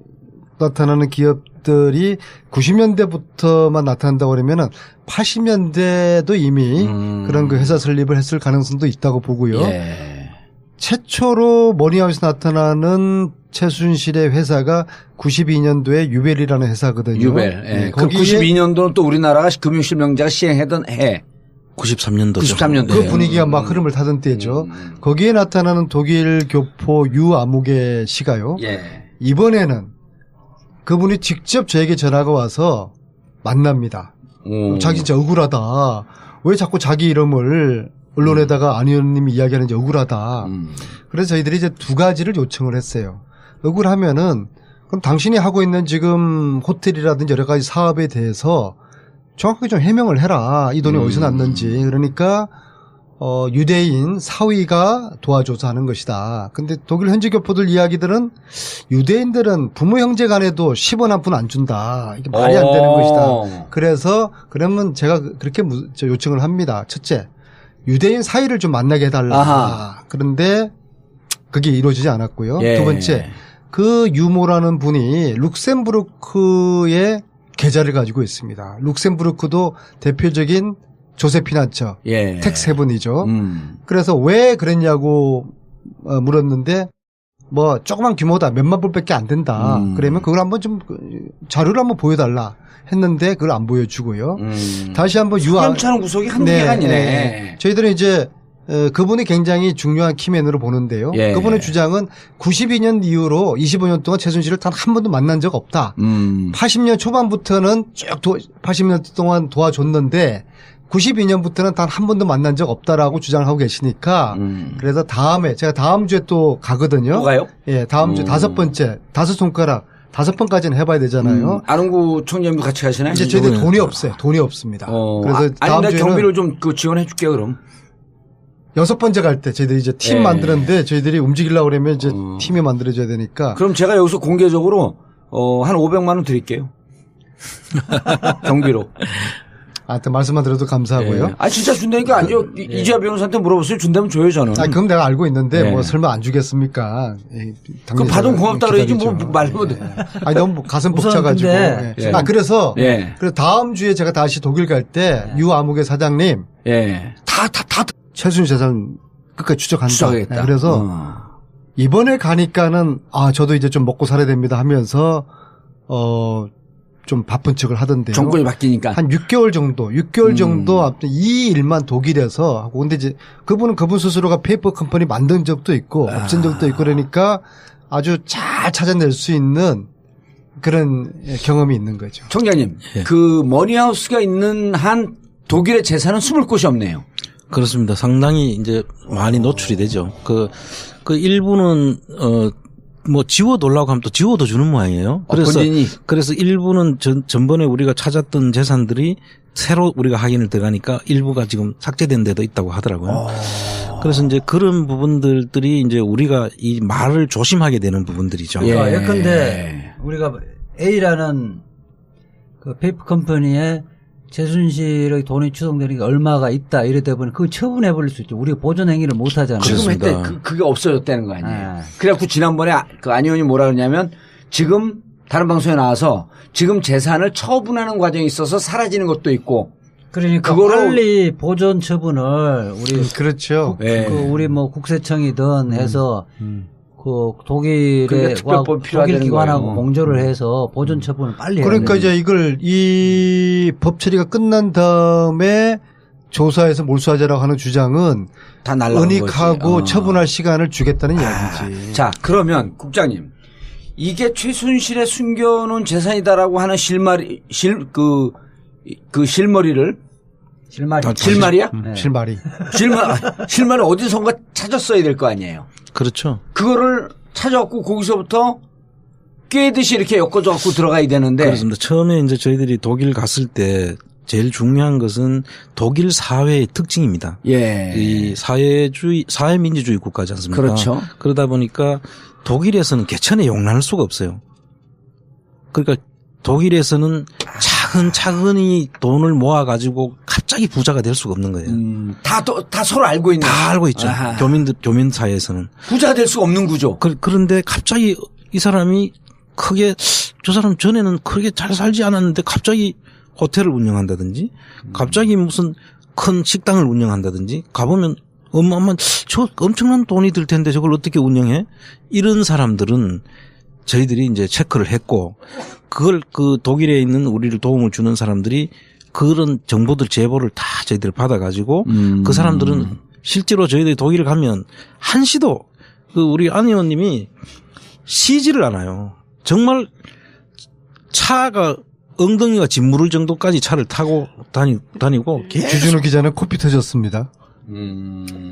Speaker 3: 나타나는 기업들이 90년대부터만 나타난다고 그러면은 80년대도 이미 그런 그 회사 설립을 했을 가능성도 있다고 보고요. 최초로 머니하우스 나타나는 최순실의 회사가 92년도에 유벨이라는 회사거든요.
Speaker 1: 유벨. 예.
Speaker 3: 네,
Speaker 1: 그 92년도는 또 우리나라가 금융실명제가 시행하던 해.
Speaker 2: 93년도죠.
Speaker 1: 93년도.
Speaker 3: 그 분위기가 막 흐름을 타던 때죠. 거기에 나타나는 독일 교포 유아무개 씨가요.
Speaker 1: 예.
Speaker 3: 이번에는 그분이 직접 저에게 전화가 와서 만납니다. 자기 진짜 억울하다. 왜 자꾸 자기 이름을 언론에다가 안 의원님이 이야기하는지 억울하다. 그래서 저희들이 이제 두 가지를 요청을 했어요. 억울하면은 그럼 당신이 하고 있는 지금 호텔이라든지 여러 가지 사업에 대해서 정확하게 좀 해명을 해라. 이 돈이 어디서 났는지. 그러니까 유대인 사위가 도와줘서 하는 것이다. 근데 독일 현지 교포들 이야기들은 유대인들은 부모 형제 간에도 10원 한 푼 안 준다. 이게 말이 안 되는 것이다. 그래서 그러면 제가 그렇게 요청을 합니다. 첫째, 유대인 사위를 좀 만나게 해달라. 아하. 그런데 그게 이루어지지 않았고요.
Speaker 1: 예.
Speaker 3: 두 번째, 그 유모라는 분이 룩셈부르크의 계좌를 가지고 있습니다. 룩셈부르크도 대표적인 조세피난처
Speaker 1: 예.
Speaker 3: 텍스 헤븐이죠. 그래서 왜 그랬냐고 물었는데 뭐 조그만 규모다 몇만 불밖에 안 된다. 그러면 그걸 한번 좀 자료를 한번 보여달라 했는데 그걸 안 보여주고요. 다시 한번
Speaker 1: 괜찮은 구석이 한두 개가 아니네.
Speaker 3: 네. 저희들은 이제 그분이 굉장히 중요한 키맨으로 보는데요.
Speaker 1: 예.
Speaker 3: 그분의 주장은 92년 이후로 25년 동안 최순실을 단 한 번도 만난 적 없다. 80년 초반부터는 쭉 80년 동안 도와줬는데 92년부터는 단 한 번도 만난 적 없다라고 주장을 하고 계시니까 그래서 다음에 제가 다음 주에 또 가거든요.
Speaker 1: 또 가요?
Speaker 3: 예, 다음 주 다섯 손가락 5번까지는 해봐야 되잖아요.
Speaker 1: 안흥구 총장님도 같이 가시나요?
Speaker 3: 이제 저희들 돈이 없어요. 돈이 없습니다. 그래서 다음
Speaker 1: 아니,
Speaker 3: 주에는
Speaker 1: 경비를 좀 지원해 줄게 그럼.
Speaker 3: 6번째 갈 때 저희들이 이제 팀
Speaker 1: 예.
Speaker 3: 만드는데 저희들이 움직이려고 그러면 이제 팀이 만들어져야 되니까.
Speaker 1: 그럼 제가 여기서 공개적으로 한 500만 원 드릴게요. 경비로.
Speaker 3: 하여튼 말씀만 들어도 감사하고요.
Speaker 1: 예. 아 진짜 준다니까 아니요. 이지아 변호사한테 물어보세요. 준다면 줘요 저는.
Speaker 3: 아 그럼 내가 알고 있는데
Speaker 1: 예.
Speaker 3: 뭐 설마 안 주겠습니까?
Speaker 1: 그럼 받으면 고맙다 그러지 뭐 말하면 돼.
Speaker 3: 아니 너무 가슴
Speaker 4: 우선
Speaker 3: 벅차가지고.
Speaker 4: 근데
Speaker 3: 예. 아 그래서
Speaker 1: 예.
Speaker 3: 다음 주에 제가 다시 독일 갈 때 유아무개 사장님
Speaker 1: 예.
Speaker 3: 다 최순실 재산 끝까지 추적한다.
Speaker 1: 추적하겠다.
Speaker 3: 예, 그래서 이번에 가니까는 저도 이제 좀 먹고 살아야 됩니다 하면서 좀 바쁜 척을 하던데요.
Speaker 1: 정권이 바뀌니까.
Speaker 3: 한 6개월 정도 아무튼 이 일만 독일에서 하고 근데 이제 그분 스스로가 페이퍼 컴퍼니 만든 적도 있고 없앤 적도 있고 그러니까 아주 잘 찾아낼 수 있는 그런 경험이 있는 거죠.
Speaker 1: 총장님,
Speaker 2: 예.
Speaker 1: 그 머니하우스가 있는 한 독일의 재산은 숨을 곳이 없네요.
Speaker 2: 그렇습니다. 상당히 이제 많이 노출이 되죠. 그 일부는 뭐 지워달라고 하면 또 지워도 주는 모양이에요. 그래서 일부는 전번에 우리가 찾았던 재산들이 새로 우리가 확인을 들어가니까 일부가 지금 삭제된 데도 있다고 하더라고요. 그래서 이제 그런 부분들이 이제 우리가 이 말을 조심하게 되는 부분들이죠.
Speaker 1: 예.
Speaker 4: 그러니까 예컨대 우리가 A라는 그 페이퍼 컴퍼니에 최순실의 돈이 추동되는 게 얼마가 있다 이러다 보니 그거 처분해버릴 수 있죠. 우리가 보존 행위를 못 하잖아요.
Speaker 1: 지금 했대 그게 없어졌다는 거 아니에요. 그래갖고 지난번에 그 안 의원이 뭐라 그러냐면 지금 다른 방송에 나와서 지금 재산을 처분하는 과정에 있어서 사라지는 것도 있고.
Speaker 4: 그러니까 빨리 보존 처분을 우리
Speaker 3: 그렇죠.
Speaker 4: 우리 뭐 국세청이든 해서 그 독일의 독일 기관하고 공조를 해서 보존 처분을 빨리
Speaker 3: 그러니까 이제 이 법 처리가 끝난 다음에 조사해서 몰수하자라고 하는 주장은
Speaker 1: 다 날라간
Speaker 3: 은닉하고
Speaker 1: 거지.
Speaker 3: 처분할 시간을 주겠다는 이야기지.
Speaker 1: 자, 그러면 국장님 이게 최순실의 숨겨놓은 재산이다라고 하는 실마리를 실마리야?
Speaker 4: 네.
Speaker 1: 실마리 어디선가 찾았어야 될 거 아니에요.
Speaker 2: 그렇죠.
Speaker 1: 그거를 찾아갖고 거기서부터 꿰듯이 이렇게 엮어져갖고 들어가야 되는데.
Speaker 2: 그렇습니다. 처음에 이제 저희들이 독일 갔을 때 제일 중요한 것은 독일 사회의 특징입니다.
Speaker 1: 예.
Speaker 2: 이 사회민주주의 국가지 않습니까?
Speaker 1: 그렇죠.
Speaker 2: 그러다 보니까 독일에서는 개천에 용납할 수가 없어요. 그러니까 독일에서는 차근차근히 돈을 모아가지고 갑자기 부자가 될 수가 없는 거예요.
Speaker 1: 다 서로 알고 있는.
Speaker 2: 다 알고 있죠.
Speaker 1: 아하.
Speaker 2: 교민 사회에서는.
Speaker 1: 부자가 될 수가 없는 구조.
Speaker 2: 그런데 갑자기 이 사람이 저 사람 전에는 크게 잘 살지 않았는데 갑자기 호텔을 운영한다든지 갑자기 무슨 큰 식당을 운영한다든지 가보면 저 엄청난 돈이 들 텐데 저걸 어떻게 운영해? 이런 사람들은 저희들이 이제 체크를 했고, 그걸 그 독일에 있는 우리를 도움을 주는 사람들이 그런 정보들 제보를 다 저희들 받아가지고 그 사람들은 실제로 저희들이 독일에 가면 한시도 그 우리 안 의원님이 쉬지를 않아요. 정말 차가 엉덩이가 짓무를 정도까지 차를 타고 다니고
Speaker 3: 주진우 기자는 코피 터졌습니다.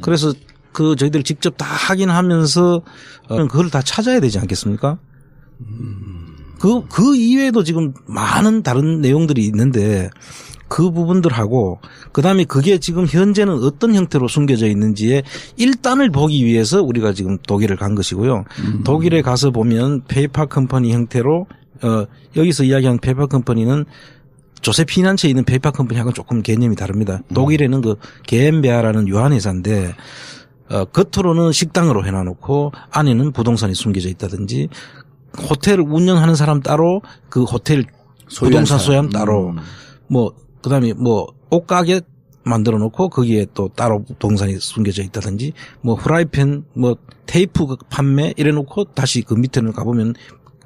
Speaker 2: 그래서 그 저희들 직접 다 확인하면서 그걸 다 찾아야 되지 않겠습니까? 그 이외에도 지금 많은 다른 내용들이 있는데 그 부분들하고 그다음에 그게 지금 현재는 어떤 형태로 숨겨져 있는지의 일단을 보기 위해서 우리가 지금 독일을 간 것이고요. 독일에 가서 보면 페이퍼 컴퍼니 형태로 여기서 이야기하는 페이퍼 컴퍼니는 조셉 피난처에 있는 페이퍼 컴퍼니하고는 조금 개념이 다릅니다. 독일에는 그 게엠베아라는 유한 회사인데 겉으로는 식당으로 해놔놓고 안에는 부동산이 숨겨져 있다든지 호텔을 운영하는 사람 따로 그 호텔 부동산 소유한 따로 뭐 그다음에 뭐 옷가게 만들어 놓고 거기에 또 따로 부동산이 숨겨져 있다든지 뭐 프라이팬 뭐 테이프 판매 이래 놓고 다시 그 밑에는 가보면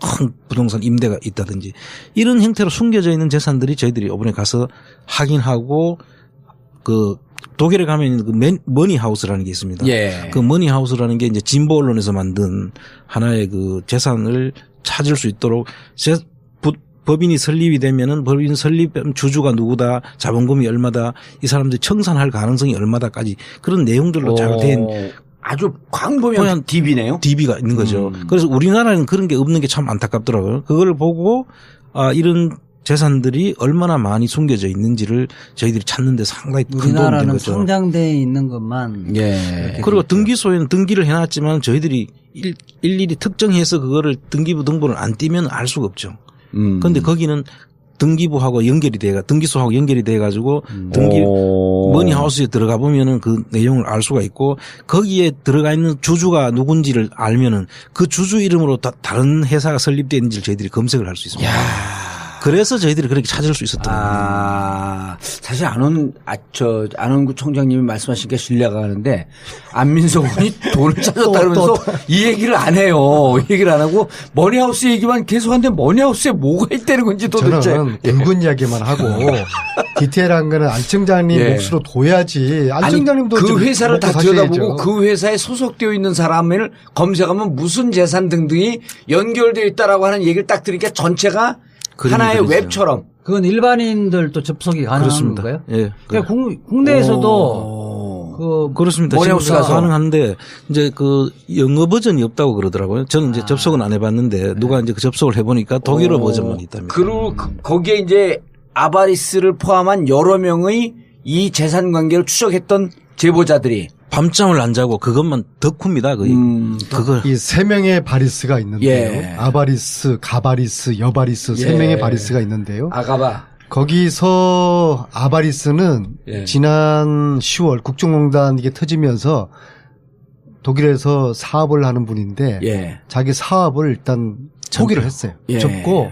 Speaker 2: 큰 부동산 임대가 있다든지 이런 형태로 숨겨져 있는 재산들이 저희들이 이번에 가서 확인하고 그 독일에 가면 그 머니하우스라는 게 있습니다.
Speaker 1: 예.
Speaker 2: 그 머니하우스라는 게 이제 진보 언론에서 만든 하나의 그 재산을 찾을 수 있도록 법인이 설립이 되면은 법인 설립 주주가 누구다, 자본금이 얼마다, 이 사람들이 청산할 가능성이 얼마다까지 그런 내용들로 잘 된
Speaker 1: 아주 광범위한 DB네요.
Speaker 2: DB가 있는 거죠. 그래서 우리나라는 그런 게 없는 게 참 안타깝더라고요. 그걸 보고 이런 재산들이 얼마나 많이 숨겨져 있는지를 저희들이 찾는데 상당히 큰 도움이 된
Speaker 4: 우리나라는
Speaker 2: 거죠.
Speaker 4: 상장되어 있는 것만.
Speaker 1: 예.
Speaker 2: 그리고 등기소에는 등기를 해놨지만 저희들이 일일이 특정해서 그거를 등기부 등본을 안 띄면 알 수가 없죠. 그런데 거기는 등기부하고 연결이 등기소하고 연결이 돼 가지고 머니하우스에 들어가 보면은 그 내용을 알 수가 있고 거기에 들어가 있는 주주가 누군지를 알면은 그 주주 이름으로 다른 회사가 설립되는지를 저희들이 검색을 할 수 있습니다. 그래서 저희들이 그렇게 찾을 수 있었던 거예요.
Speaker 1: 사실 안원구 총장님이 말씀하신 게 신뢰가 가는데 안민석 의원이 돈을 찾았다 그러면서 이 얘기를 안 해요. 이 얘기를 안 하고 머니하우스 얘기만 계속 하는데 머니하우스에 뭐가 있다는 건지 도대체.
Speaker 3: 저는 굵은 이야기만 하고 디테일한 거는 안 총장님 몫으로 둬야지. 안 총장님도
Speaker 1: 그 회사를 다 들여다보고 그 회사에 소속되어 있는 사람을 검색하면 무슨 재산 등등이 연결되어 있다라고 하는 얘기를 딱 들으니까 전체가 하나의 웹처럼.
Speaker 4: 그건 일반인들도 접속이 가능한
Speaker 2: 그렇습니다.
Speaker 4: 건가요?
Speaker 2: 예.
Speaker 4: 그러니까 국내에서도
Speaker 2: 그렇습니다.
Speaker 1: 머니하우스가
Speaker 2: 가능한데 이제 그 영어 버전이 없다고 그러더라고요. 저는 이제 접속은 안 해봤는데 누가 이제 그 접속을 해보니까 독일어 버전만 있답니다.
Speaker 1: 그리고 거기에 이제 아바리스를 포함한 여러 명의 이 재산 관계를 추적했던 제보자들이
Speaker 2: 밤잠을 안 자고 그것만 덕후입니다. 그걸.
Speaker 3: 이 세 명의 바리스가 있는데요. 아바리스, 가바리스, 여바리스 세 명의 바리스가 있는데요.
Speaker 1: 아가바.
Speaker 3: 거기서 아바리스는 지난 10월 국정농단 이게 터지면서 독일에서 사업을 하는 분인데 자기 사업을 일단 포기를 했어요. 접고